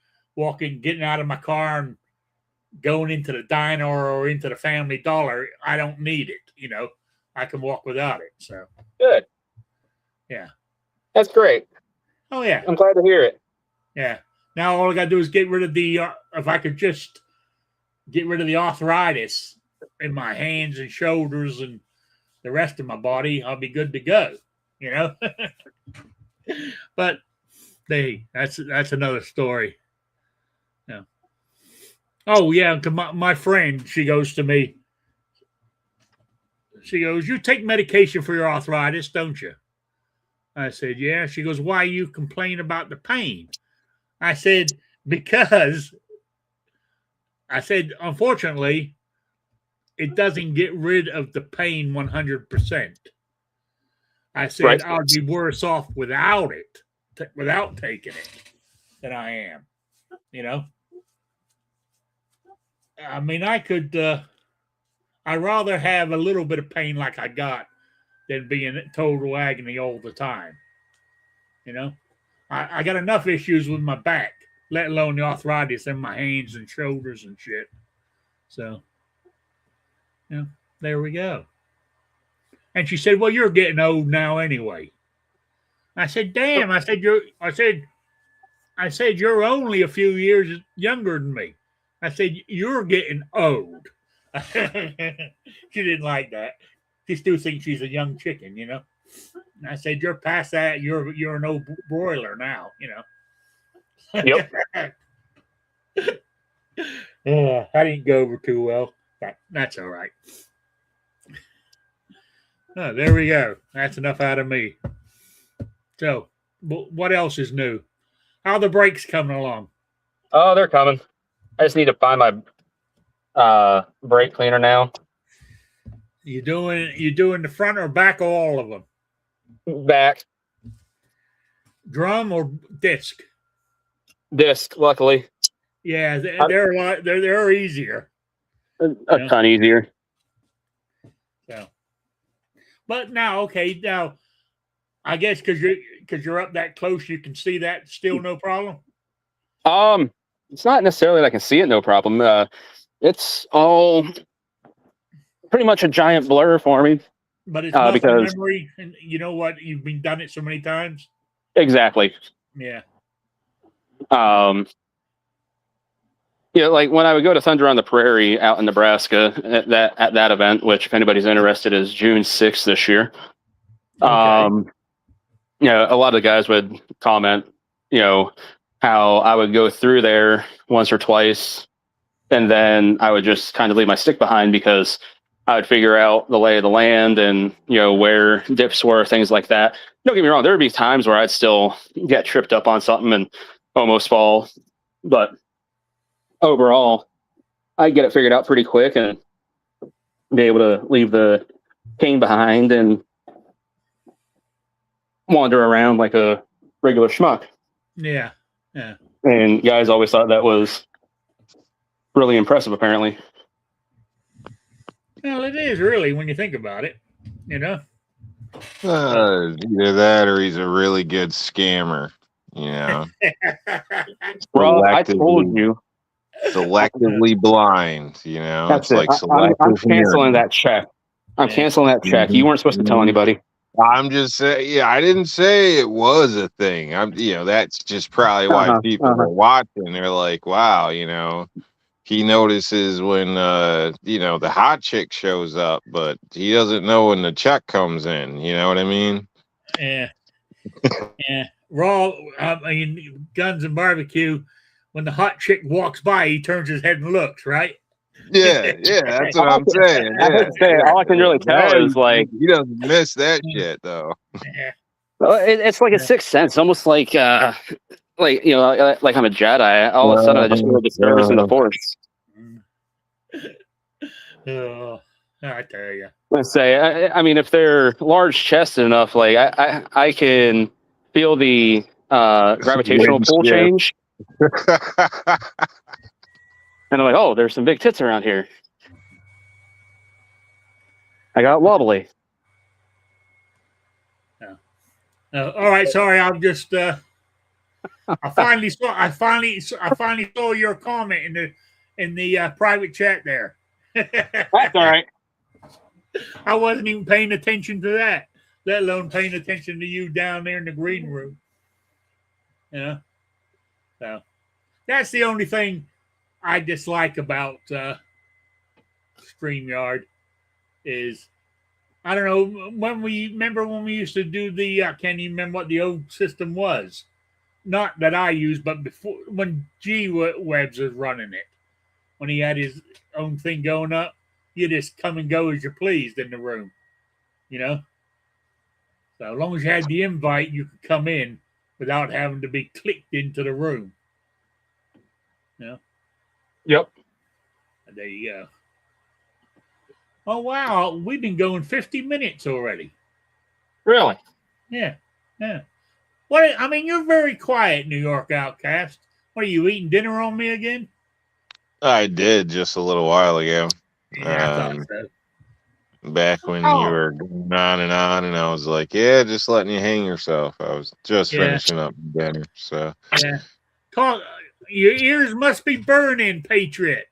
[SPEAKER 1] getting out of my car and going into the diner or into the Family Dollar, I don't need it. I can walk without it. So
[SPEAKER 3] good.
[SPEAKER 1] Yeah.
[SPEAKER 3] That's great.
[SPEAKER 1] Oh, yeah.
[SPEAKER 3] I'm glad to hear it.
[SPEAKER 1] Yeah. Now all I got to do is get rid of if I could just get rid of the arthritis in my hands and shoulders and the rest of my body, I'll be good to go, But that's another story. Yeah. Oh, yeah. My friend, she goes to me. She goes, "You take medication for your arthritis, don't you?" I said, "Yeah." She goes, "Why you complain about the pain?" I said, "Because," I said, "unfortunately, it doesn't get rid of the pain 100%. I said, right. I'd be worse off without it, without taking it, than I am, I mean, I'd rather have a little bit of pain like I got than be in total agony all the time. You know, I got enough issues with my back, let alone the arthritis in my hands and shoulders and shit. So, yeah, there we go. And she said, "Well, you're getting old now anyway." I said, "Damn!" I said, "You're only a few years younger than me." I said, "You're getting old." She didn't like that. She still thinks she's a young chicken, you know. And I said, "You're past that. You're an old broiler now, you know."
[SPEAKER 3] Yep.
[SPEAKER 1] Yeah, I didn't go over too well. That's all right. Oh, there we go. That's enough out of me. So, what else is new? How are the brakes coming along?
[SPEAKER 3] Oh, they're coming. I just need to find my brake cleaner now.
[SPEAKER 1] You doing the front or back of all of them?
[SPEAKER 3] Back
[SPEAKER 1] Drum or disc?
[SPEAKER 3] disc, luckily,
[SPEAKER 1] Yeah, they're a lot. They're easier.
[SPEAKER 3] a ton easier.
[SPEAKER 1] So, but now, okay, now I guess because you're up that close, you can see that still no problem.
[SPEAKER 3] It's not necessarily that I can see it, no problem. It's all pretty much a giant blur for me.
[SPEAKER 1] But it's muscle
[SPEAKER 3] because
[SPEAKER 1] memory, and you know what? You've been done it so many times.
[SPEAKER 3] exactly.
[SPEAKER 1] Yeah.
[SPEAKER 3] Like when I would go to Thunder on the Prairie out in Nebraska at that event, which if anybody's interested is June 6th this year.
[SPEAKER 1] Okay.
[SPEAKER 3] A lot of the guys would comment, how I would go through there once or twice, and then I would just kind of leave my stick behind because I would figure out the lay of the land and, where dips were, things like that. Don't get me wrong, there would be times where I'd still get tripped up on something and almost fall, but overall, I get it figured out pretty quick and be able to leave the cane behind and wander around like a regular schmuck.
[SPEAKER 1] Yeah. Yeah.
[SPEAKER 3] And guys always thought that was really impressive, apparently.
[SPEAKER 1] Well, it is really when you think about it, you know.
[SPEAKER 2] Either that or he's a really good scammer.
[SPEAKER 3] Rob, I told you.
[SPEAKER 2] Selectively blind,
[SPEAKER 3] That's
[SPEAKER 2] it's
[SPEAKER 3] it.
[SPEAKER 2] like
[SPEAKER 3] I'm
[SPEAKER 2] selective
[SPEAKER 3] canceling
[SPEAKER 2] hearing.
[SPEAKER 3] that check. I'm canceling that check. You weren't supposed to tell anybody.
[SPEAKER 2] I'm just saying, yeah, I didn't say it was a thing. That's just probably why people were watching. They're like, wow, he notices when, the hot chick shows up, but he doesn't know when the check comes in. You know what I mean?
[SPEAKER 1] Yeah. Yeah. Raw, I mean, guns and barbecue, when the hot chick walks by, he turns his head and looks, right?
[SPEAKER 2] Yeah, that's what I'm saying.
[SPEAKER 3] I would say all I can really tell is like
[SPEAKER 2] he doesn't miss that shit though.
[SPEAKER 1] Yeah.
[SPEAKER 3] Well, it's like a sixth sense, almost like like I'm a Jedi. All of a sudden, I just feel disturbance in the Force.
[SPEAKER 1] Oh, I tell you.
[SPEAKER 3] Let's say, I mean, if they're large chested enough, like I can feel the gravitational pull change, and I'm like, oh, there's some big tits around here. I got wobbly.
[SPEAKER 1] All right, sorry. I'm just. I finally saw your comment in the private chat there.
[SPEAKER 3] That's all right.
[SPEAKER 1] I wasn't even paying attention to that, let alone paying attention to you down there in the green room. So that's the only thing I dislike about StreamYard is I don't know when we used to do the I can't even remember what the old system was. Not that I used, but before when G Webs was running it, when he had his own thing going up, you just come and go as you pleased in the room, So as long as you had the invite, you could come in without having to be clicked into the room.
[SPEAKER 3] Yep.
[SPEAKER 1] And there you go. Oh wow, we've been going 50 minutes already.
[SPEAKER 3] Really?
[SPEAKER 1] Yeah. What? I mean, you're very quiet, New York Outcast. What are you eating dinner on me again?
[SPEAKER 2] I did just a little while ago.
[SPEAKER 1] Yeah, I thought so.
[SPEAKER 2] Back when you
[SPEAKER 1] Oh,
[SPEAKER 2] were going on, and I was like, yeah, just letting you hang yourself. I was just
[SPEAKER 1] yeah,
[SPEAKER 2] finishing up dinner, so
[SPEAKER 1] yeah. Talk. Your ears must be burning, Patriot.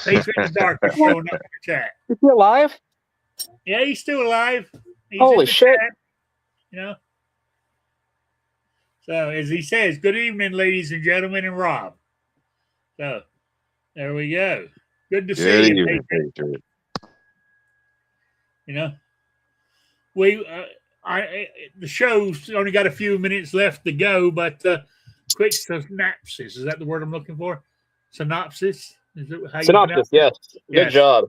[SPEAKER 1] Patriot in the dark is
[SPEAKER 3] What?
[SPEAKER 1] showing up in the chat.
[SPEAKER 3] Is he alive?
[SPEAKER 1] Yeah, he's still alive. He's in
[SPEAKER 3] Holy
[SPEAKER 1] the
[SPEAKER 3] shit!
[SPEAKER 1] chat. You know. So as he says, good evening, ladies and gentlemen, and Rob. So there we go. Good to
[SPEAKER 2] good
[SPEAKER 1] see you,
[SPEAKER 2] evening,
[SPEAKER 1] Patriot.
[SPEAKER 2] Patriot.
[SPEAKER 1] You know, we the show's only got a few minutes left to go, but quick synopsis, is that the word I'm looking for? Synopsis, is it how you pronounce
[SPEAKER 3] Synopsis.
[SPEAKER 1] it?
[SPEAKER 3] Yes. Good
[SPEAKER 1] Yes,
[SPEAKER 3] job.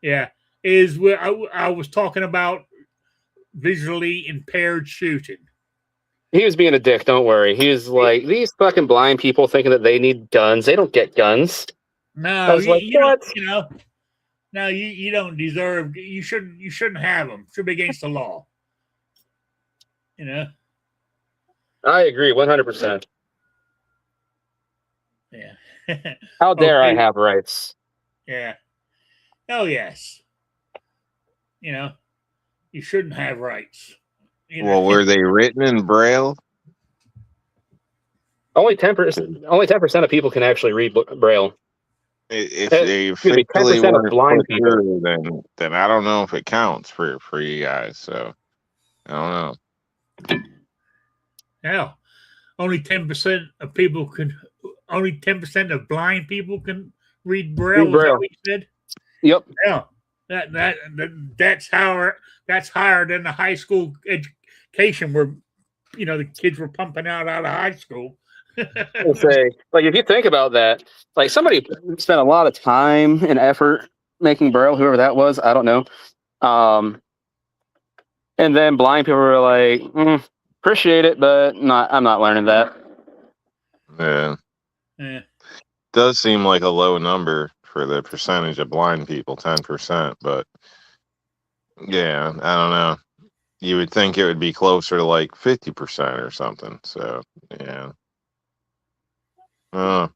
[SPEAKER 1] yeah. Is where I was talking about visually impaired shooting.
[SPEAKER 3] He was being a dick. Don't worry. He was like, these fucking blind people thinking that they need guns. They don't get guns. I
[SPEAKER 1] No,
[SPEAKER 3] was like,
[SPEAKER 1] you don't.
[SPEAKER 3] what?
[SPEAKER 1] You know, no, you don't deserve. You shouldn't have them. Should be against the law. You know.
[SPEAKER 3] I agree 100%.
[SPEAKER 1] Yeah.
[SPEAKER 3] How dare I
[SPEAKER 1] Okay.
[SPEAKER 3] have rights?
[SPEAKER 1] Yeah. Oh yes. You know, you shouldn't have rights. You know.
[SPEAKER 2] Well, were they written in Braille?
[SPEAKER 3] Only 10%. Only 10% of people can actually read Braille.
[SPEAKER 2] If they
[SPEAKER 3] Excuse me,
[SPEAKER 2] officially
[SPEAKER 3] 10% of
[SPEAKER 2] weren't
[SPEAKER 3] blind
[SPEAKER 2] put
[SPEAKER 3] people.
[SPEAKER 2] through, then I don't know if it counts for you guys. So I don't know.
[SPEAKER 1] Hell, only 10% of people can. Only 10% of blind people can read
[SPEAKER 3] Read
[SPEAKER 1] Braille. Is that
[SPEAKER 3] Braille.
[SPEAKER 1] what you said?
[SPEAKER 3] Yep.
[SPEAKER 1] Yeah. That's how that's higher than the high school education where the kids were pumping out of high school.
[SPEAKER 3] I'll say, like, if you think about that, like, somebody spent a lot of time and effort making Braille, whoever that was, I don't know. And then blind people were like, appreciate it, but I'm not learning that.
[SPEAKER 2] Yeah,
[SPEAKER 1] Yeah.
[SPEAKER 2] does seem like a low number for the percentage of blind people, 10%. But yeah, I don't know. You would think it would be closer to like 50% or something. So yeah, uh,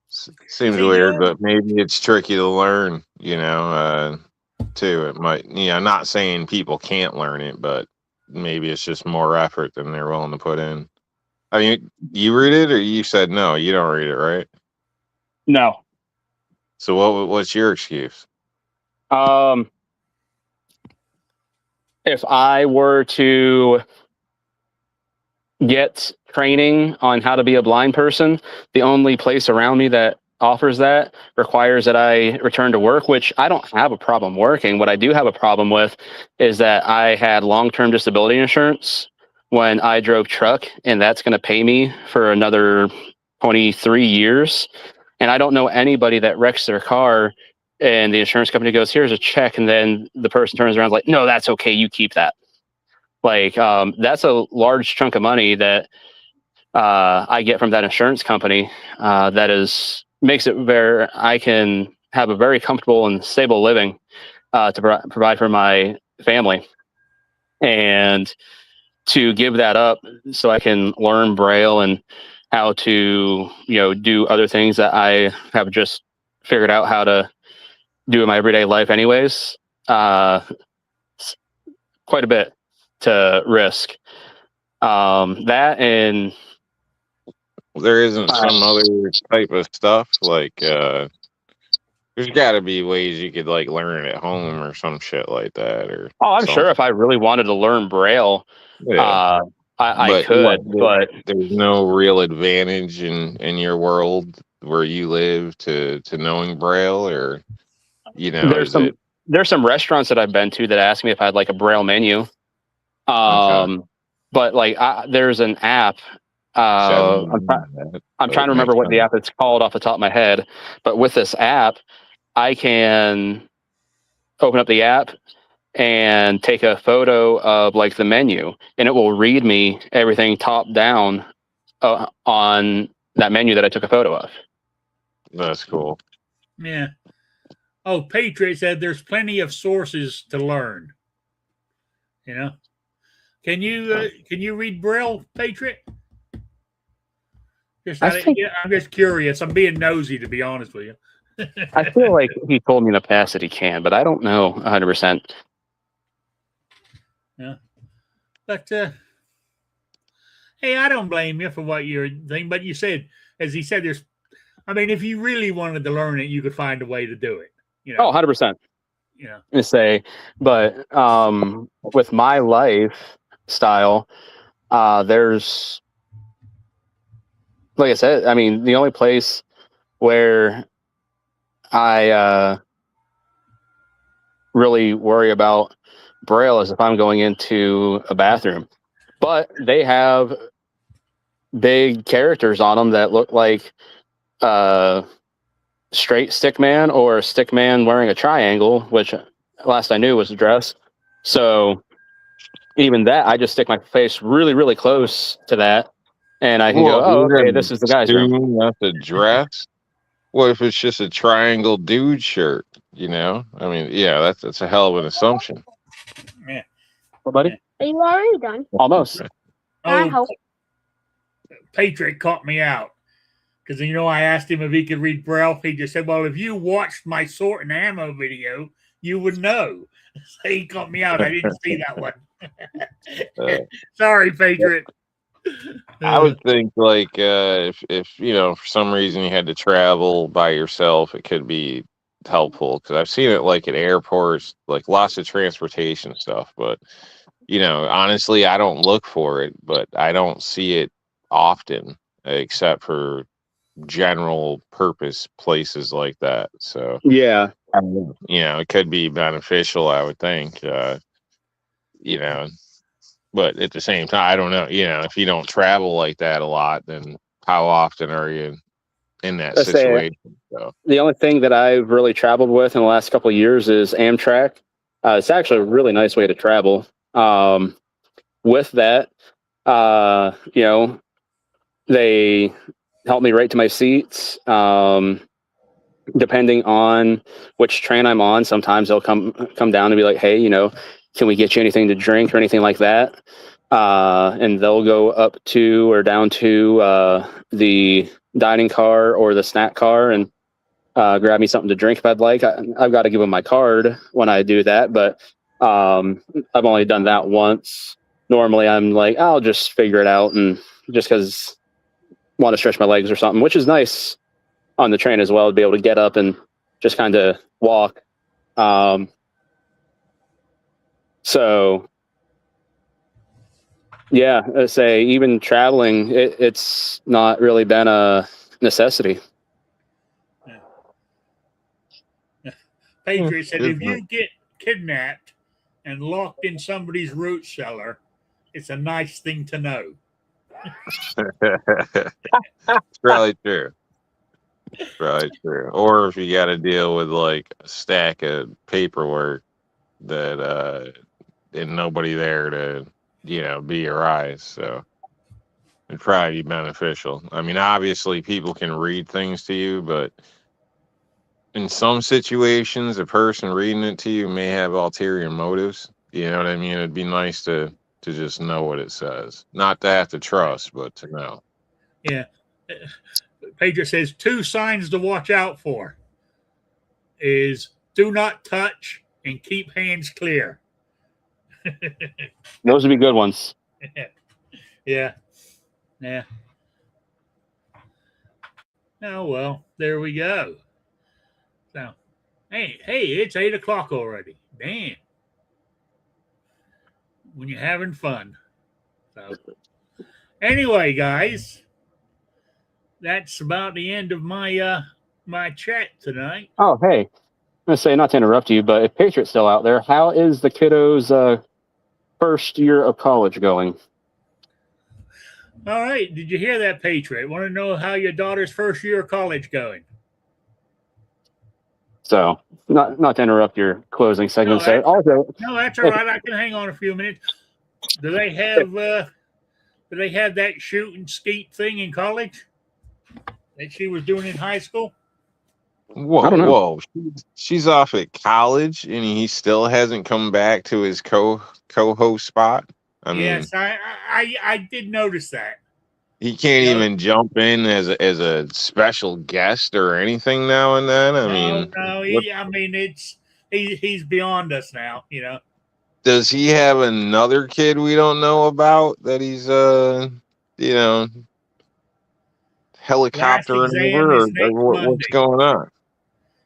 [SPEAKER 2] seems
[SPEAKER 1] See,
[SPEAKER 2] weird, but maybe it's tricky to learn. Too. It might. Not saying people can't learn it, but maybe it's just more effort than they're willing to put in. I mean, you read it, or you said no, you don't read it, right?
[SPEAKER 3] No.
[SPEAKER 2] So what's your excuse?
[SPEAKER 3] If I were to get training on how to be a blind person, the only place around me that offers that requires that I return to work, which I don't have a problem working. What I do have a problem with is that I had long-term disability insurance when I drove truck, and that's going to pay me for another 23 years. And I don't know anybody that wrecks their car and the insurance company goes, here's a check. And then the person turns around and is like, no, that's okay. You keep that. Like, that's a large chunk of money that I get from that insurance company. That is makes it where I can have a very comfortable and stable living to provide for my family, and to give that up so I can learn Braille and how to do other things that I have just figured out how to do in my everyday life, anyways. Uh, Quite a bit to risk. That and
[SPEAKER 2] There isn't some other type of stuff like there's got to be ways you could like learn it at home or some shit like that or
[SPEAKER 3] oh, I'm sure
[SPEAKER 2] something.
[SPEAKER 3] if I really wanted to learn Braille,
[SPEAKER 2] Yeah,
[SPEAKER 3] uh, I
[SPEAKER 2] but what?
[SPEAKER 3] could. But
[SPEAKER 2] There's no real advantage in your world where you live to knowing Braille, or
[SPEAKER 3] there's
[SPEAKER 2] is it
[SPEAKER 3] some restaurants that I've been to that ask me if I'd like a Braille menu.
[SPEAKER 2] okay?
[SPEAKER 3] But like there's an app.
[SPEAKER 2] See, I
[SPEAKER 3] Uh, I'm,
[SPEAKER 2] didn't
[SPEAKER 3] try-
[SPEAKER 2] know that,
[SPEAKER 3] I'm
[SPEAKER 2] but
[SPEAKER 3] trying
[SPEAKER 2] it
[SPEAKER 3] to remember
[SPEAKER 2] makes
[SPEAKER 3] what the
[SPEAKER 2] sense.
[SPEAKER 3] app is called off the top of my head. But with this app, I can open up the app and take a photo of like the menu, and it will read me everything top down on that menu that I took a photo of.
[SPEAKER 2] That's cool.
[SPEAKER 1] Yeah. Oh, Patriot said there's plenty of sources to learn. You know, can you read Braille, Patriot? I'm just curious. I'm being nosy, to be honest with you.
[SPEAKER 3] I feel like he told me in the past that he can, but I don't know 100%.
[SPEAKER 1] Yeah. But hey, I don't blame you for what you're thinking. But you said, as he said, if you really wanted to learn it, you could find a way to do it.
[SPEAKER 3] Oh, 100%.
[SPEAKER 1] Yeah.
[SPEAKER 3] To say, but with my lifestyle, there's, like I said, the only place where I really worry about Braille is if I'm going into a bathroom. But they have big characters on them that look like straight stick man or a stick man wearing a triangle, which last I knew was a dress. So even that, I just stick my face really, really close to that, and I can go, oh, okay, this is the guy's room.
[SPEAKER 2] That's a dress. What if it's just a triangle dude shirt? Yeah, that's a hell of an assumption.
[SPEAKER 1] Yeah.
[SPEAKER 3] Well, buddy?
[SPEAKER 4] Are you already done?
[SPEAKER 3] Almost.
[SPEAKER 4] I hope.
[SPEAKER 1] Patriot caught me out because I asked him if he could read Braille. He just said, "Well, if you watched my sort and ammo video, you would know." So he caught me out. I didn't see that one. Sorry, Patriot.
[SPEAKER 2] I would think if for some reason you had to travel by yourself, it could be helpful because I've seen it like at airports, like lots of transportation stuff. But honestly, I don't look for it, but I don't see it often except for general purpose places like that. So
[SPEAKER 3] yeah,
[SPEAKER 2] it could be beneficial, I would think. But at the same time, I don't know. If you don't travel like that a lot, then how often are you in that situation? So.
[SPEAKER 3] The only thing that I've really traveled with in the last couple of years is Amtrak. It's actually a really nice way to travel. With that, they help me right to my seats. Depending on which train I'm on, sometimes they'll come down and be like, hey, can we get you anything to drink or anything like that? And they'll go up to or down to the dining car or the snack car and grab me something to drink if I'd like. I've got to give them my card when I do that, but I've only done that once. Normally, I'm like, I'll just figure it out, and just because I want to stretch my legs or something, which is nice on the train as well, to be able to get up and just kind of walk. So, yeah, I say even traveling, it's not really been a necessity.
[SPEAKER 1] Patriot said, if you get kidnapped and locked in somebody's root cellar, it's a nice thing to know.
[SPEAKER 2] It's probably true. It's probably true. Or if you got to deal with like a stack of paperwork that and nobody there to be your eyes, so it'd probably be beneficial. Obviously people can read things to you, but in some situations a person reading it to you may have ulterior motives. You know what I mean? It'd be nice to just know what it says, not to have to trust, but to know.
[SPEAKER 1] Yeah. Pedro says 2 signs to watch out for is do not touch and keep hands clear.
[SPEAKER 3] Those would be good ones.
[SPEAKER 1] Yeah. Oh, well, there we go. So, hey, it's 8 o'clock already. Damn. When you're having fun. So, anyway, guys, that's about the end of my my chat tonight.
[SPEAKER 3] Oh, hey, I'm gonna say, not to interrupt you, but if Patriot's still out there, how is the kiddos' first year of college going?
[SPEAKER 1] All right, did you hear that, Patriot? Want to know how your daughter's first year of college going?
[SPEAKER 3] So, not to interrupt your closing segment.
[SPEAKER 1] No,
[SPEAKER 3] Also,
[SPEAKER 1] no, that's all right. I can hang on a few minutes. Do they have that shoot and skeet thing in college that she was doing in high school?
[SPEAKER 2] Whoa! She's off at college, and he still hasn't come back to his co-host spot.
[SPEAKER 1] Yes, I did notice that.
[SPEAKER 2] He can't
[SPEAKER 1] You know,
[SPEAKER 2] even jump in as a special guest or anything now and then. I mean,
[SPEAKER 1] no.
[SPEAKER 2] what
[SPEAKER 1] I mean, he's beyond us now. You know.
[SPEAKER 2] does he have another kid we don't know about that he's you know
[SPEAKER 1] Last
[SPEAKER 2] helicoptering
[SPEAKER 1] exam
[SPEAKER 2] over
[SPEAKER 1] is
[SPEAKER 2] or
[SPEAKER 1] next
[SPEAKER 2] what's
[SPEAKER 1] Monday.
[SPEAKER 2] going on?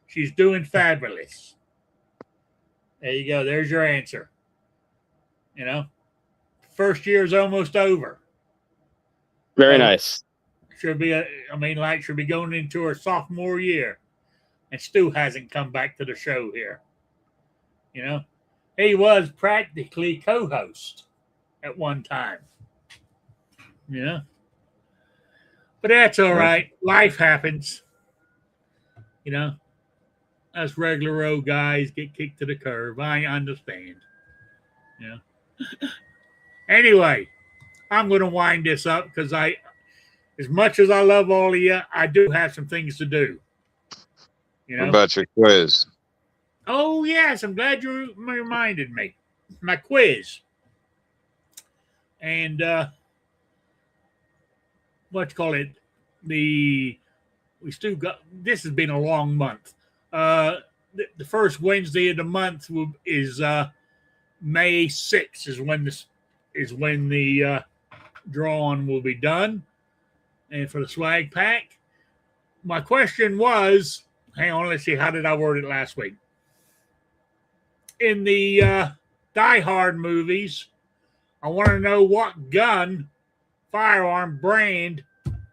[SPEAKER 1] She's doing fabulous. There you go. There's your answer. You know, first year is almost over.
[SPEAKER 3] Very
[SPEAKER 1] So
[SPEAKER 3] nice.
[SPEAKER 1] she'll be, she'll be going into her sophomore year, and Stu hasn't come back to the show here. You know, he was practically co-host at one time. You know, but that's all right. Life happens. You know, us regular old guys get kicked to the curb. I understand. You know. Anyway, I'm going to wind this up because as much as I love all of you, I do have some things to do. You
[SPEAKER 2] What
[SPEAKER 1] know.
[SPEAKER 2] about your quiz?
[SPEAKER 1] Oh yes, I'm glad you reminded me. My quiz. And what you call it? We still got. This has been a long month. The first Wednesday of the month is May 6th. Is when the drawing will be done, and for the swag pack. My question was, hang on, let's see, how did I word it last week? In the Die Hard movies, I want to know what gun, firearm, brand,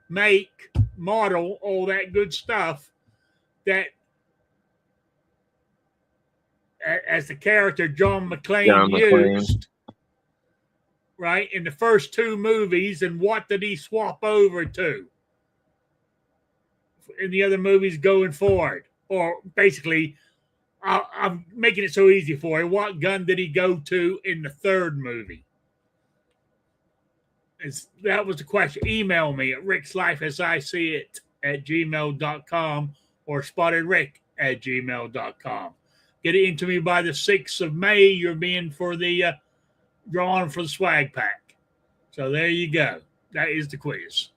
[SPEAKER 1] make, model, all that good stuff that, as the character John McClane
[SPEAKER 2] John McClane.
[SPEAKER 1] used, right, in the first two movies, and what did he swap over to in the other movies going forward? Or basically, I'm making it so easy for you. What gun did he go to in the third movie? That was the question. Email me at rickslifeasIseeit@gmail.com or spottedrick@gmail.com. Get it into me by the 6th of May. You're being for the drawing for the swag pack. So there you go. That is the quiz.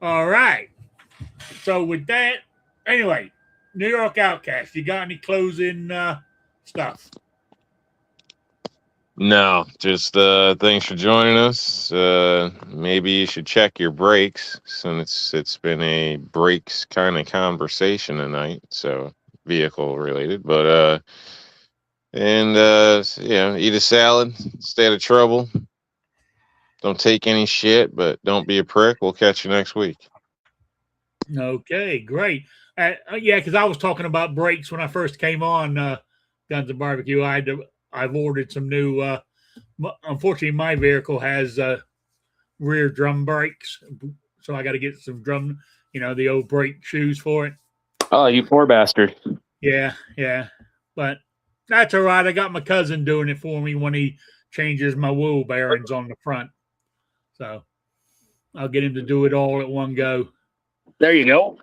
[SPEAKER 1] All right. So with that, anyway, New York Outcast, you got any closing stuff?
[SPEAKER 2] No, just thanks for joining us. Maybe you should check your brakes since it's been a brakes kind of conversation tonight, so vehicle related. But eat a salad, stay out of trouble. Don't take any shit, but don't be a prick. We'll catch you next week.
[SPEAKER 1] Okay, great. Yeah, because I was talking about brakes when I first came on Guns and Barbecue. I've ordered some new. Unfortunately, my vehicle has rear drum brakes, so I got to get some drum. The old brake shoes for it.
[SPEAKER 3] Oh, you poor bastard.
[SPEAKER 1] Yeah, but that's all right. I got my cousin doing it for me when he changes my wheel bearings on the front, so I'll get him to do it all at one go.
[SPEAKER 3] There you go.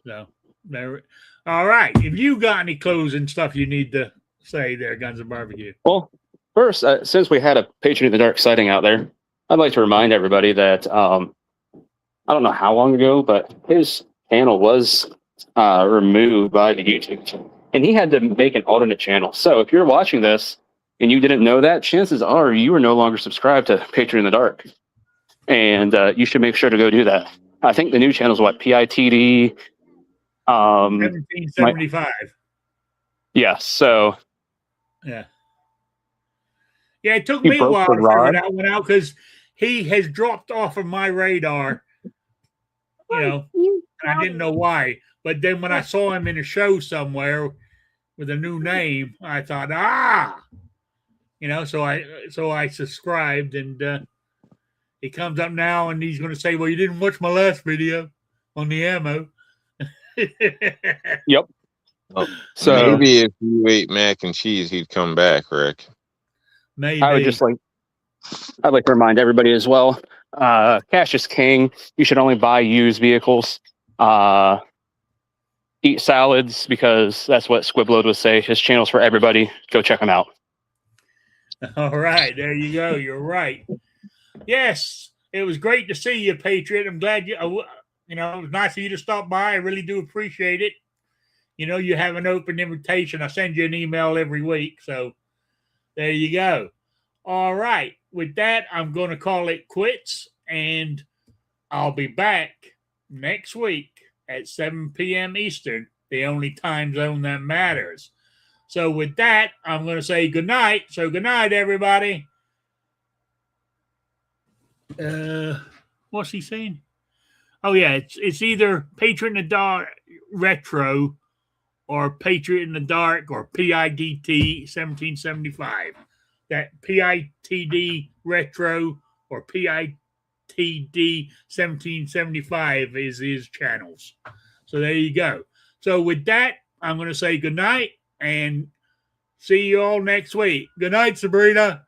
[SPEAKER 1] So there. All right. If you got any closing stuff you need to say there, Guns and Barbecue.
[SPEAKER 3] Well, first, since we had a Patriot in the Dark sighting out there, I'd like to remind everybody that I don't know how long ago, but his channel was removed by the YouTube, and he had to make an alternate channel. So if you're watching this and you didn't know that, chances are you are no longer subscribed to Patriot in the Dark, and you should make sure to go do that. I think the new channel is what, PITD
[SPEAKER 1] 1775.
[SPEAKER 3] Yeah, so
[SPEAKER 1] Yeah. It took me a while to figure that one out because he has dropped off of my radar. And I didn't know why. But then when I saw him in a show somewhere with a new name, I thought, so I subscribed, and he comes up now and he's going to say, well, you didn't watch my last video on the ammo.
[SPEAKER 3] Yep.
[SPEAKER 2] Well, so maybe if you ate mac and cheese, he'd come back, Rick.
[SPEAKER 1] Maybe.
[SPEAKER 3] I'd like to remind everybody as well, cash is king. You should only buy used vehicles. Eat salads, because that's what Squibload would say. His channel's for everybody. Go check him out.
[SPEAKER 1] All right. There you go. You're right. Yes. It was great to see you, Patriot. I'm glad it was nice of you to stop by. I really do appreciate it. You have an open invitation. I send you an email every week. So there you go. All right. With that, I'm going to call it quits, and I'll be back next week at 7 p.m. Eastern, the only time zone that matters. So with that, I'm going to say good night. So good night, everybody. What's he saying? Oh yeah, it's either Patriot in the Dark Retro or Patriot in the Dark or PIDT 1775. That PITD Retro or PITD 1775 is his channels. So there you go. So with that, I'm going to say good night and see you all next week. Good night, Sabrina.